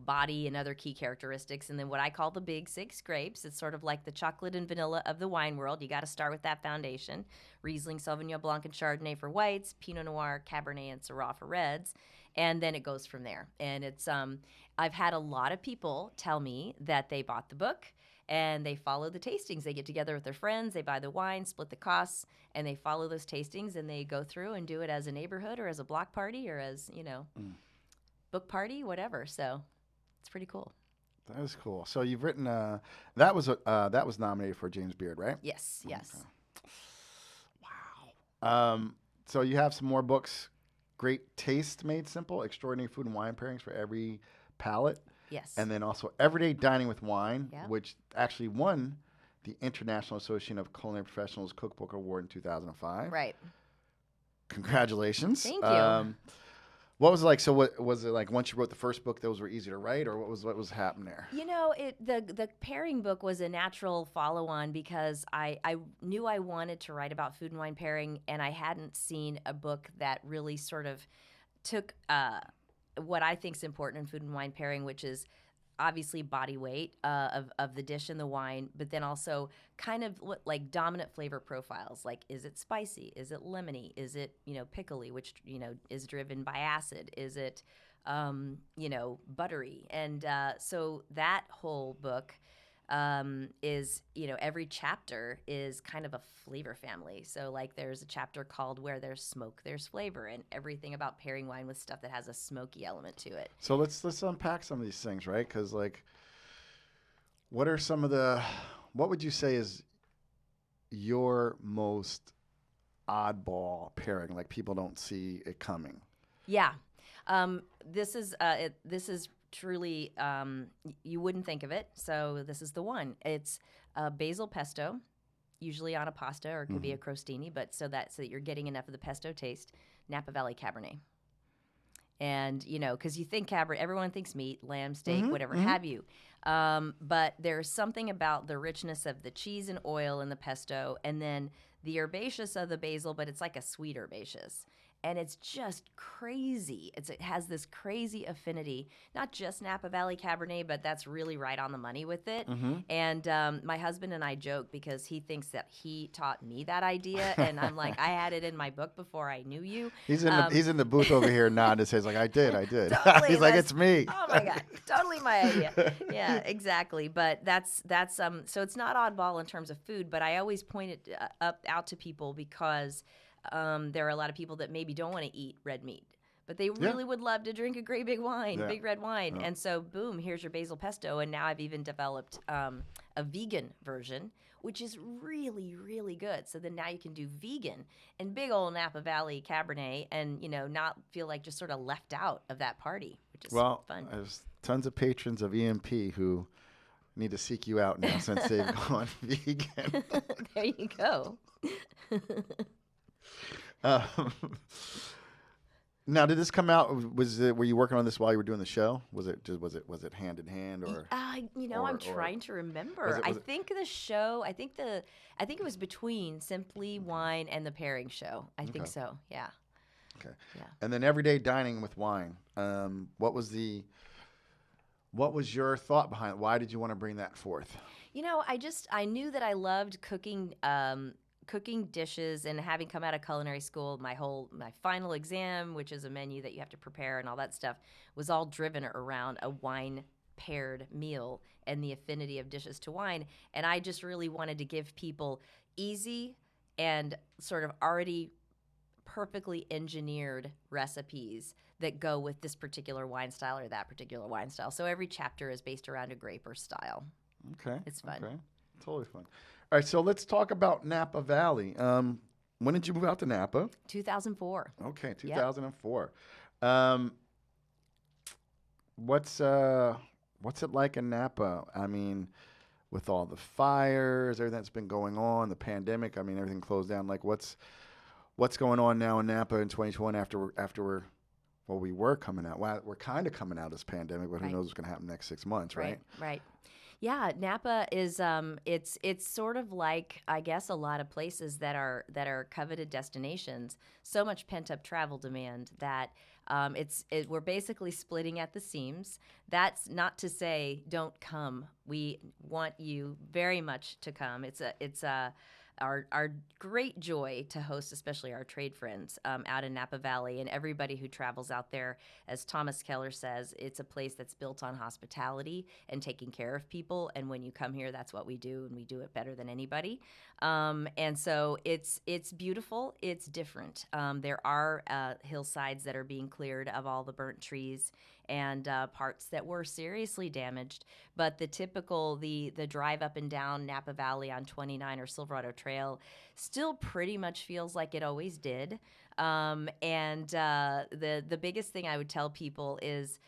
body and other key characteristics. And then what I call the big six grapes. It's sort of like the chocolate and vanilla of the wine world. You got to start with that foundation. Riesling, Sauvignon Blanc, and Chardonnay for whites, Pinot Noir, Cabernet, and Syrah for reds. And then it goes from there. And it's I've had a lot of people tell me that they bought the book and they follow the tastings. They get together with their friends, they buy the wine, split the costs, and they follow those tastings and they go through and do it as a neighborhood or as a block party or as, book party, whatever. So it's pretty cool. That is cool. So you've written that was nominated for James Beard, right? Yes. Okay. Wow. So you have some more books. Great Taste Made Simple, Extraordinary Food and Wine Pairings for Every Palate. Yes. And then also Everyday Dining with Wine, Yep. which actually won the International Association of Culinary Professionals Cookbook Award in 2005. Right. Congratulations. Thank you. What was it like? So what was it like once you wrote the first book, those were easy to write, or what was happening there? The pairing book was a natural follow-on because I knew I wanted to write about food and wine pairing, and I hadn't seen a book that really sort of took what I think is important in food and wine pairing, which is obviously body weight of the dish and the wine, but then also kind of like dominant flavor profiles. Like, is it spicy? Is it lemony? Is it, pickly, which, is driven by acid? Is it, buttery? And so that whole book is, every chapter is kind of a flavor family. So like there's a chapter called Where There's Smoke, There's Flavor, and everything about pairing wine with stuff that has a smoky element to it. So let's unpack some of these things, right? Because like, what would you say is your most oddball pairing? Like people don't see it coming. Yeah. This is truly, you wouldn't think of it. So this is the one. It's basil pesto, usually on a pasta, or it could be a crostini, but so that you're getting enough of the pesto taste. Napa Valley Cabernet. And, because you think Cabernet, everyone thinks meat, lamb, steak, whatever have you. But there's something about the richness of the cheese and oil in the pesto, and then the herbaceous of the basil, but it's like a sweet herbaceous. And it's just crazy. It has this crazy affinity, not just Napa Valley Cabernet, but that's really right on the money with it. And my husband and I joke because he thinks that he taught me that idea, and I'm like, I had it in my book before I knew you. He's in the booth over here nodding his head like, I did. Totally, He's like, it's me. Oh my God, totally my idea. Yeah, exactly. But that's so it's not oddball in terms of food, but I always point it out to people because there are a lot of people that maybe don't want to eat red meat, but they really would love to drink a great big wine, big red wine. And so, boom, here's your basil pesto. And now I've even developed a vegan version, which is really, really good. So then now you can do vegan and big old Napa Valley Cabernet and, not feel like just sort of left out of that party, which is fun. There's tons of patrons of EMP who need to seek you out now since they've gone vegan. There you go. Now, did this come out? Were you working on this while you were doing the show? Was it hand in hand or? I'm trying to remember. I think it was between Simply Wine and the Pairing Show. I think so. Yeah. Okay. Yeah. And then Everyday Dining with Wine. What was your thought behind it? Why did you want to bring that forth? I knew that I loved cooking. Cooking dishes, and having come out of culinary school, my final exam, which is a menu that you have to prepare and all that stuff, was all driven around a wine paired meal and the affinity of dishes to wine. And I just really wanted to give people easy and sort of already perfectly engineered recipes that go with this particular wine style or that particular wine style. So every chapter is based around a grape or style. Okay. It's fun. Okay. Totally fun. All right, so let's talk about Napa Valley. When did you move out to Napa? 2004. Okay, 2004. Yep. What's it like in Napa? I mean, with all the fires, everything that's been going on, the pandemic. I mean, everything closed down. Like, what's going on now in Napa in 2021 after well, we were coming out. Well, we're kind of coming out of this pandemic, but who Right. knows what's going to happen next 6 months, right? Right. Yeah, Napa is it's sort of like, I guess, a lot of places that are coveted destinations. So much pent up travel demand that we're basically splitting at the seams. That's not to say don't come. We want you very much to come. It's our great joy to host, especially our trade friends out in Napa Valley, and everybody who travels out there. As Thomas Keller says, it's a place that's built on hospitality and taking care of people. And when you come here, that's what we do, and we do it better than anybody. And so it's beautiful. It's different. There are hillsides that are being cleared of all the burnt trees and parts that were seriously damaged. But the typical the drive up and down Napa Valley on 29 or Silverado Trail still pretty much feels like it always did. And the biggest thing I would tell people is,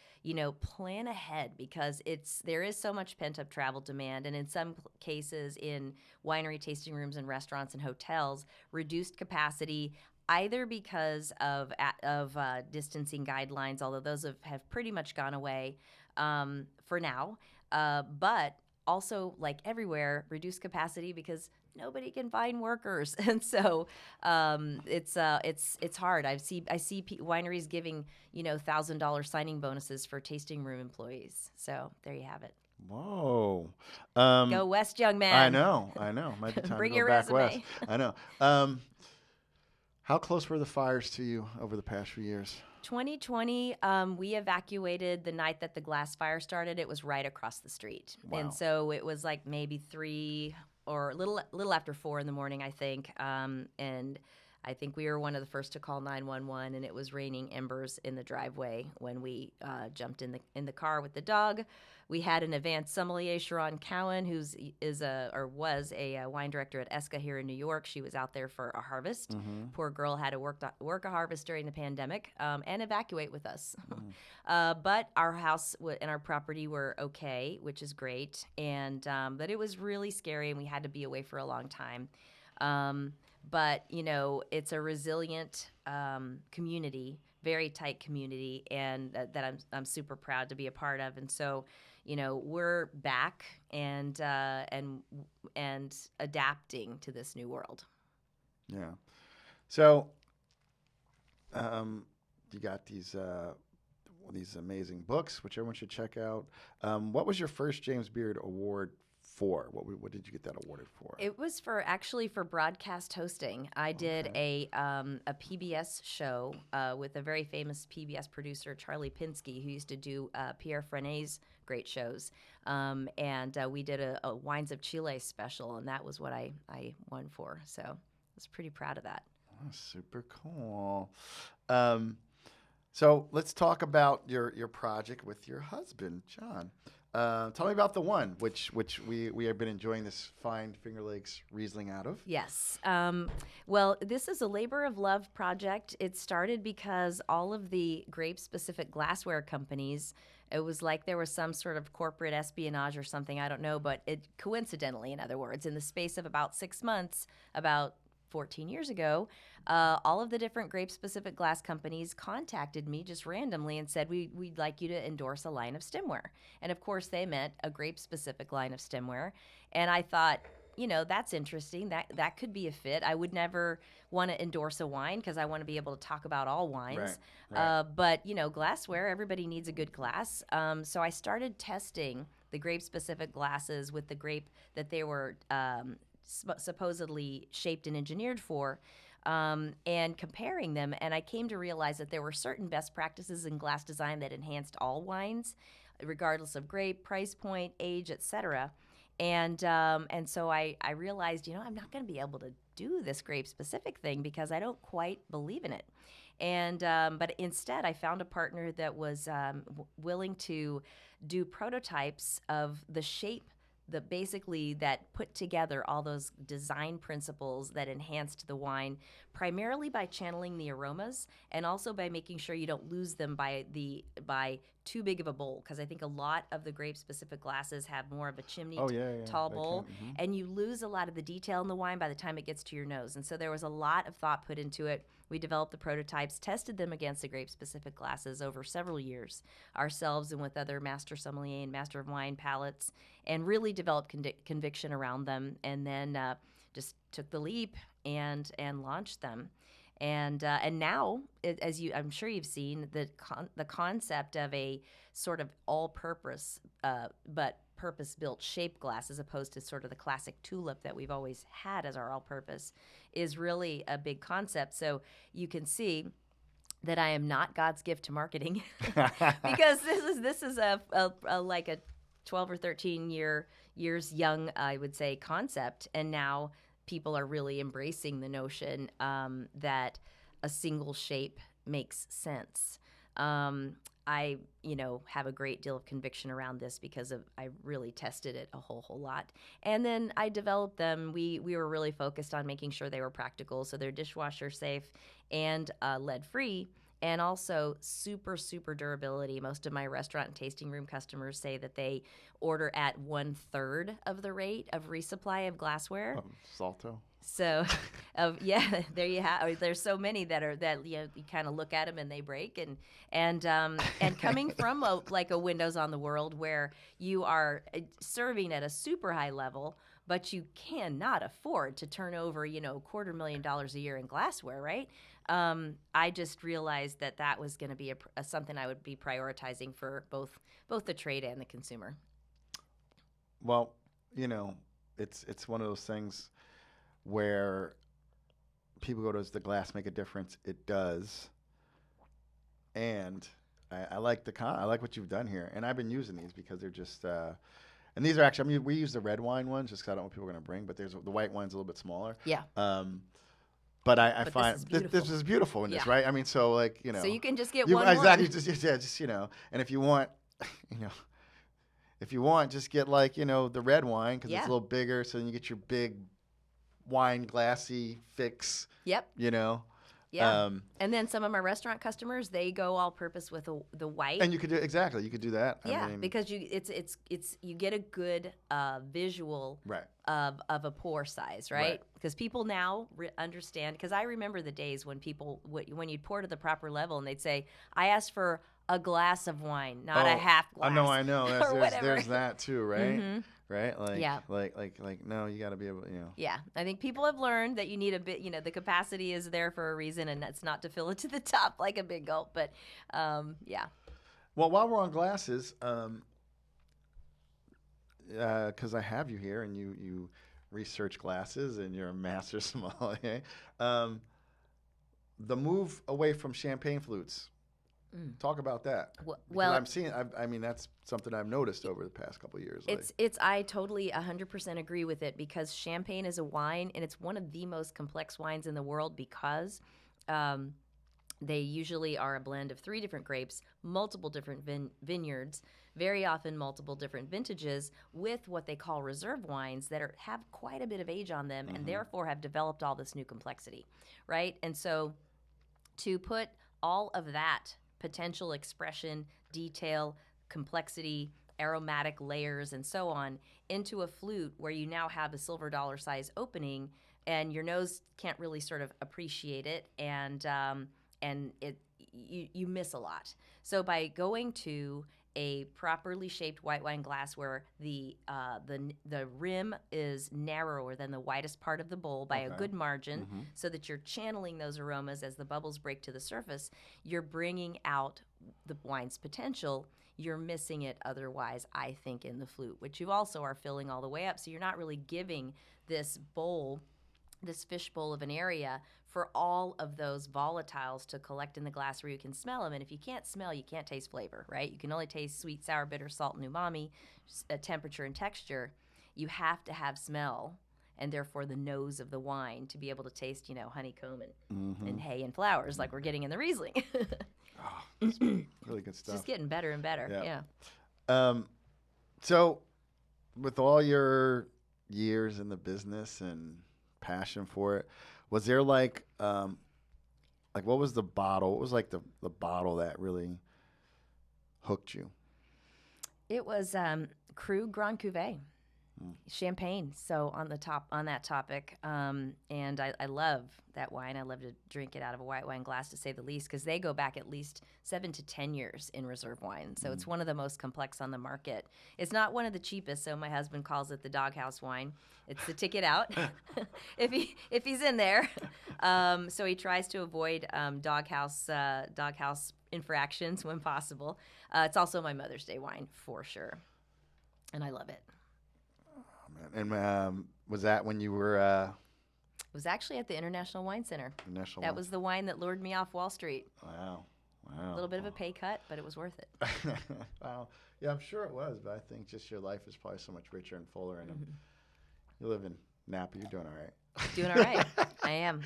plan ahead, because there is so much pent up travel demand, and in some cases in winery tasting rooms and restaurants and hotels, reduced capacity, either because of distancing guidelines, although those have pretty much gone away for now, but also, like everywhere, reduced capacity because nobody can find workers, and so it's hard. I see wineries giving $1,000 signing bonuses for tasting room employees. So there you have it. Whoa. Go west, young man. I know. Might be time Bring to go your back resume. west. I know. How close were the fires to you over the past few years? 2020, we evacuated the night that the glass fire started. It was right across the street. Wow. And so it was like maybe 3 or a little after 4 in the morning, I think. And I think we were one of the first to call 911, and it was raining embers in the driveway when we jumped in the car with the dog. We had an advanced sommelier, Sharon Cowan, who was a wine director at Esca here in New York. She was out there for a harvest. Mm-hmm. Poor girl had to work a harvest during the pandemic and evacuate with us. But our house and our property were okay, which is great. And but it was really scary, and we had to be away for a long time. But it's a resilient community, very tight community, and that I'm super proud to be a part of. And so, we're back and adapting to this new world. Yeah. So, you got these amazing books, which everyone should check out. What was your first James Beard Award for? What did you get that awarded for? It was for broadcast hosting. I did a PBS show with a very famous PBS producer, Charlie Pinsky, who used to do Pierre Frenet's great shows. And we did a Wines of Chile special, and that was what I won for. So I was pretty proud of that. Oh, super cool. So let's talk about your project with your husband, John. Tell me about the one which we have been enjoying this fine Finger Lakes Riesling out of. Yes. Well, this is a labor of love project. It started because all of the grape-specific glassware companies, it was like there was some sort of corporate espionage or something, I don't know, but it coincidentally, in other words, in the space of about 6 months, about 14 years ago, all of the different grape-specific glass companies contacted me just randomly and said, we'd like you to endorse a line of stemware. And of course, they meant a grape-specific line of stemware. And I thought, that's interesting. That could be a fit. I would never want to endorse a wine because I want to be able to talk about all wines. Right. But, glassware, everybody needs a good glass. So I started testing the grape-specific glasses with the grape that they were supposedly shaped and engineered for, and comparing them. And I came to realize that there were certain best practices in glass design that enhanced all wines, regardless of grape, price point, age, etc. And so I realized, I'm not going to be able to do this grape-specific thing because I don't quite believe in it. And but instead, I found a partner that was willing to do prototypes of the shape that put together all those design principles that enhanced the wine, primarily by channeling the aromas and also by making sure you don't lose them by too big of a bowl, because I think a lot of the grape-specific glasses have more of a chimney tall bowl, and you lose a lot of the detail in the wine by the time it gets to your nose. And so there was a lot of thought put into it. We developed the prototypes, tested them against the grape-specific glasses over several years, ourselves and with other Master Sommelier and Master of Wine palates, and really developed conviction around them, and then just took the leap and launched them. And now, as I'm sure you've seen, the concept of a sort of all-purpose but purpose-built shaped glass, as opposed to sort of the classic tulip that we've always had as our all-purpose, is really a big concept. So you can see that I am not God's gift to marketing, because this is a like a 12 or 13 years young, I would say, concept, and now people are really embracing the notion that a single shape makes sense. I, have a great deal of conviction around this because I really tested it a whole lot. And then I developed them. We were really focused on making sure they were practical, so they're dishwasher safe and lead-free, and also super, super durability. Most of my restaurant and tasting room customers say that they order at 1/3 of the rate of resupply of glassware. Salto. So, there you have. There's so many that you kind of look at them and they break, and coming from a Windows on the World, where you are serving at a super high level, but you cannot afford to turn over $250,000 a year in glassware, right? I just realized that was going to be something I would be prioritizing for both the trade and the consumer. Well, it's one of those things where people go, does the glass make a difference? It does. And I like I like what you've done here. And I've been using these because they're just, and these are actually, we use the red wine ones just because I don't know what people are going to bring, but the white wine's a little bit smaller. Yeah. But I find this is beautiful in this, right? I mean, so So you can just get one. Exactly. Just and if you want, just get the red wine because it's a little bigger, so then you get your big wine glassy fix. Yep. Yeah. And then some of my restaurant customers, they go all purpose with the white. And you could do that. Yeah, I mean, because you get a good visual of a pour size, right? Because people now understand. Because I remember the days when when you'd pour to the proper level and they'd say, "I asked for a glass of wine, not a half glass." I know. There's that too, right? Mm-hmm. Right? Yeah. No, you got to be able, Yeah. I think people have learned that you need a bit, the capacity is there for a reason, and that's not to fill it to the top like a big gulp. But, yeah. Well, while we're on glasses, because I have you here and you research glasses and you're a master sommelier, the move away from champagne flutes. Talk about that. Well, I'm seeing. I mean, that's something I've noticed over the past couple of years. I totally 100% agree with it, because champagne is a wine, and it's one of the most complex wines in the world, because they usually are a blend of 3 different grapes, multiple different vineyards, very often multiple different vintages, with what they call reserve wines that have quite a bit of age on them, and therefore have developed all this new complexity, right? And so, to put all of that potential expression, detail, complexity, aromatic layers, and so on into a flute where you now have a silver dollar size opening, and your nose can't really sort of appreciate it, and you miss a lot. So by going to a properly shaped white wine glass where the rim is narrower than the widest part of the bowl by a good margin, so that you're channeling those aromas as the bubbles break to the surface, you're bringing out the wine's potential. You're missing it otherwise, I think, in the flute, which you also are filling all the way up. So you're not really giving this fishbowl of an area for all of those volatiles to collect in the glass where you can smell them. And if you can't smell, you can't taste flavor, right? You can only taste sweet, sour, bitter, salt, and umami, temperature and texture. You have to have smell, and therefore the nose of the wine, to be able to taste, honeycomb and hay and flowers like we're getting in the Riesling. It's really good stuff. It's just getting better and better. Yeah. So with all your years in the business and passion for it, was there what was the bottle? What was the bottle that really hooked you? It was Cru Grand Cuvée. Champagne. So on that topic, and I love that wine. I love to drink it out of a white wine glass, to say the least, because they go back at least 7 to 10 years in reserve wine. So it's one of the most complex on the market. It's not one of the cheapest. So my husband calls it the doghouse wine. It's the ticket out if he's in there. So he tries to avoid doghouse infractions when possible. It's also my Mother's Day wine for sure, and I love it. And was that when you were It was actually at the International Wine Center. International? That was the wine that lured me off Wall Street. Wow. A little bit of a pay cut, but it was worth it. Wow. Yeah, I'm sure it was, but I think just your life is probably so much richer and fuller. And you live in Napa. You're doing all right. Doing all right. I am.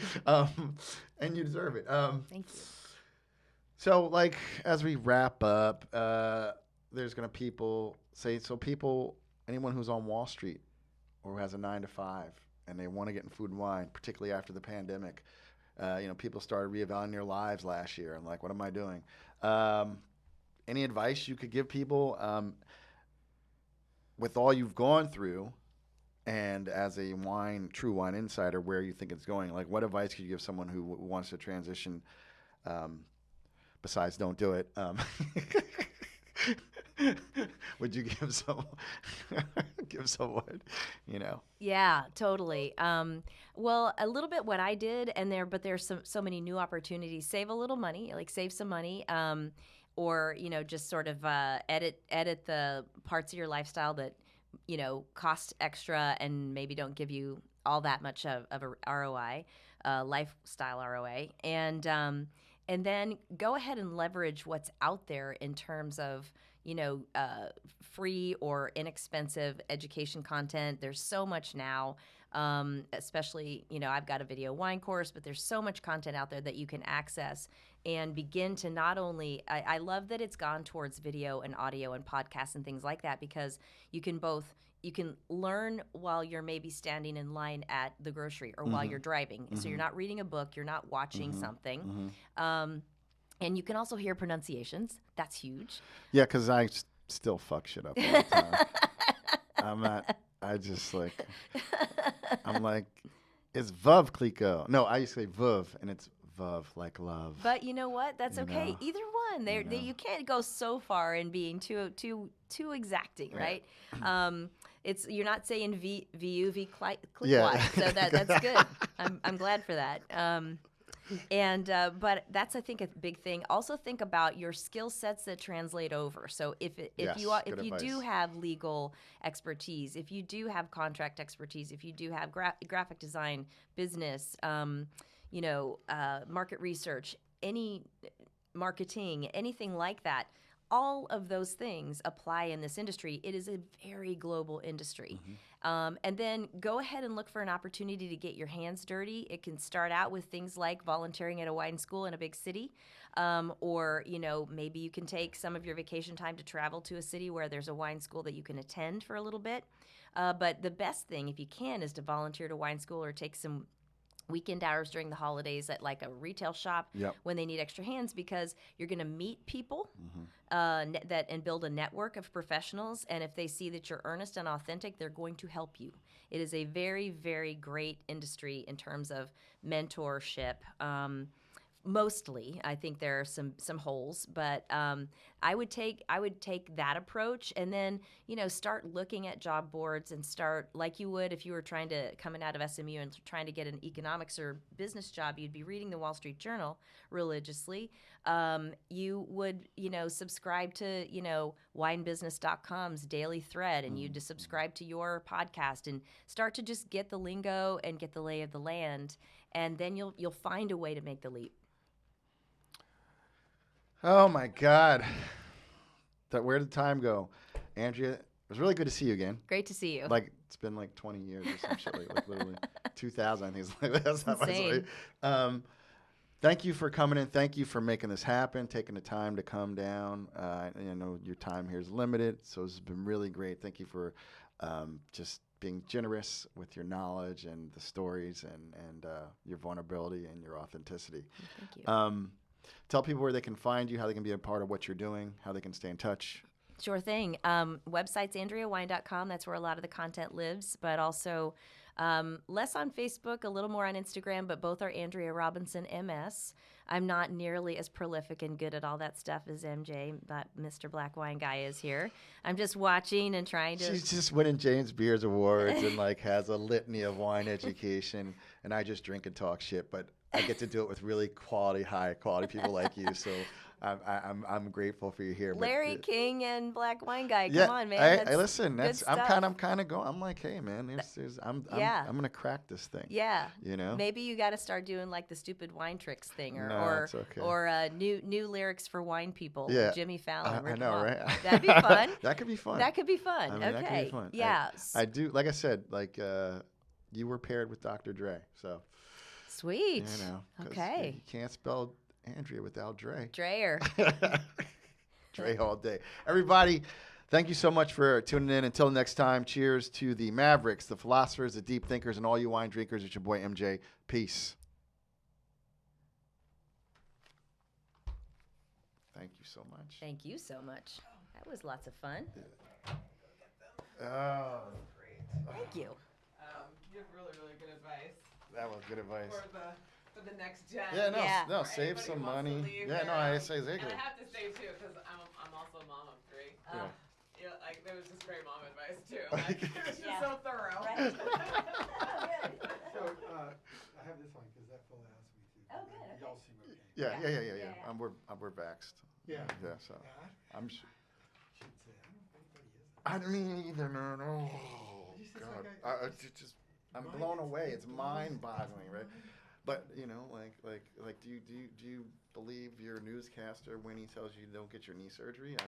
And you deserve it. Thank you. So, like, as we wrap up, there's going to anyone who's on Wall Street or who has a 9-to-5 and they want to get in food and wine, particularly after the pandemic, people started reevaluating their lives last year and like, what am I doing? Any advice you could give people with all you've gone through and as a true wine insider, where you think it's going? Like, what advice could you give someone who wants to transition, besides don't do it? Would you give someone, Yeah, totally. Well, a little bit what I did, but there's so many new opportunities. Save a little money, like save some money, or just sort of edit the parts of your lifestyle that cost extra and maybe don't give you all that much of a ROI, lifestyle ROI, and then go ahead and leverage what's out there in terms of free or inexpensive education content. There's so much now, especially, I've got a video wine course, but there's so much content out there that you can access and begin to not only, I love that it's gone towards video and audio and podcasts and things like that, because you can learn while you're maybe standing in line at the grocery or while you're driving. So you're not reading a book, you're not watching something. And you can also hear pronunciations. That's huge. Yeah, because I still fuck shit up all the time. I'm like, it's Vuv Clico. No, I used to say Vuv, and it's Vuv, like love. But you know what? That's okay. Either one. You can't go so far in being too exacting, right? You're not saying VUV click so that's good. I'm glad for that. But that's, I think, a big thing. Also think about your skill sets that translate over. So if you do have legal expertise, if you do have contract expertise, if you do have graphic design, business, market research, any marketing, anything like that, all of those things apply in this industry. It is a very global industry. And then go ahead and look for an opportunity to get your hands dirty. It can start out with things like volunteering at a wine school in a big city, or maybe you can take some of your vacation time to travel to a city where there's a wine school that you can attend for a little bit. But the best thing, if you can, is to volunteer at a wine school or take some weekend hours during the holidays at like a retail shop when they need extra hands, because you're going to meet people and build a network of professionals. And if they see that you're earnest and authentic, they're going to help you. It is a very, very great industry in terms of mentorship. Mostly, I think there are some holes, but I would take that approach, and then start looking at job boards and start like you would if you were coming out of SMU and trying to get an economics or business job. You'd be reading the Wall Street Journal religiously. You would subscribe to winebusiness.com's daily thread, and you'd subscribe to your podcast and start to just get the lingo and get the lay of the land, and then you'll find a way to make the leap. Oh my God. Where did time go? Andrea, it was really good to see you again. Great to see you. Like, it's been like 20 years or some shit, like literally 2000, I think it's like that's not insane. Thank you for coming in. Thank you for making this happen, taking the time to come down. I know your time here is limited, so this has been really great. Thank you for just being generous with your knowledge and the stories and your vulnerability and your authenticity. Thank you. Tell people where they can find you, how they can be a part of what you're doing, how they can stay in touch. Sure thing. Website's AndreaWine.com. That's where a lot of the content lives, but also less on Facebook, a little more on Instagram, but both are Andrea Robinson MS. I'm not nearly as prolific and good at all that stuff as MJ, but Mr. Black Wine Guy is here. I'm just watching and trying to. She's just winning James Beers awards and like has a litany of wine education, and I just drink and talk shit. But I get to do it with really high quality people like you. So I'm grateful for you here. Larry King and Black Wine Guy. Yeah, Come on, man. I listen. good That's I'm stuff. kind of going. I'm like, hey, man, I'm Yeah. gonna crack this thing. Yeah. You know. Maybe you got to start doing like the stupid wine tricks thing, or No, it's okay. new lyrics for wine people. Yeah. With Jimmy Fallon. I rip 'em know, off. right? That'd be fun. That could be fun. That could be fun. I mean, Okay. that could be fun. Yeah. I do. Like I said, like you were paired with Dr. Dre, so Sweet. you know. 'Cause Okay. You can't spell Andrea without Dre. Dreyer. Dre all day. Everybody, thank you so much for tuning in. Until next time, cheers to the Mavericks, the philosophers, the deep thinkers, and all you wine drinkers. It's your boy MJ. Peace. Thank you so much. Thank you so much. That was lots of fun. Oh, Thank you. You have really, really good advice that was good advice. for the next gen. Yeah, no, Yeah. no, For save anybody some who wants to money. leave Yeah, no, their, I say And exactly. I have to say too, because I'm also a mom of three. Yeah. You know, like there was just great mom advice too. Like, it was just Yeah. so thorough. Right. So, I have this on because that fellow asked me to. Oh, good, Y'all okay. seem okay. Yeah. Yeah. We're vaxxed. Yeah. Yeah, so I'm. Should say, I don't know if anybody is. I mean, either man. Oh It's just God, like I'm blown away. It's mind-boggling, right? But you know, like, do you believe your newscaster when he tells you don't get your knee surgery?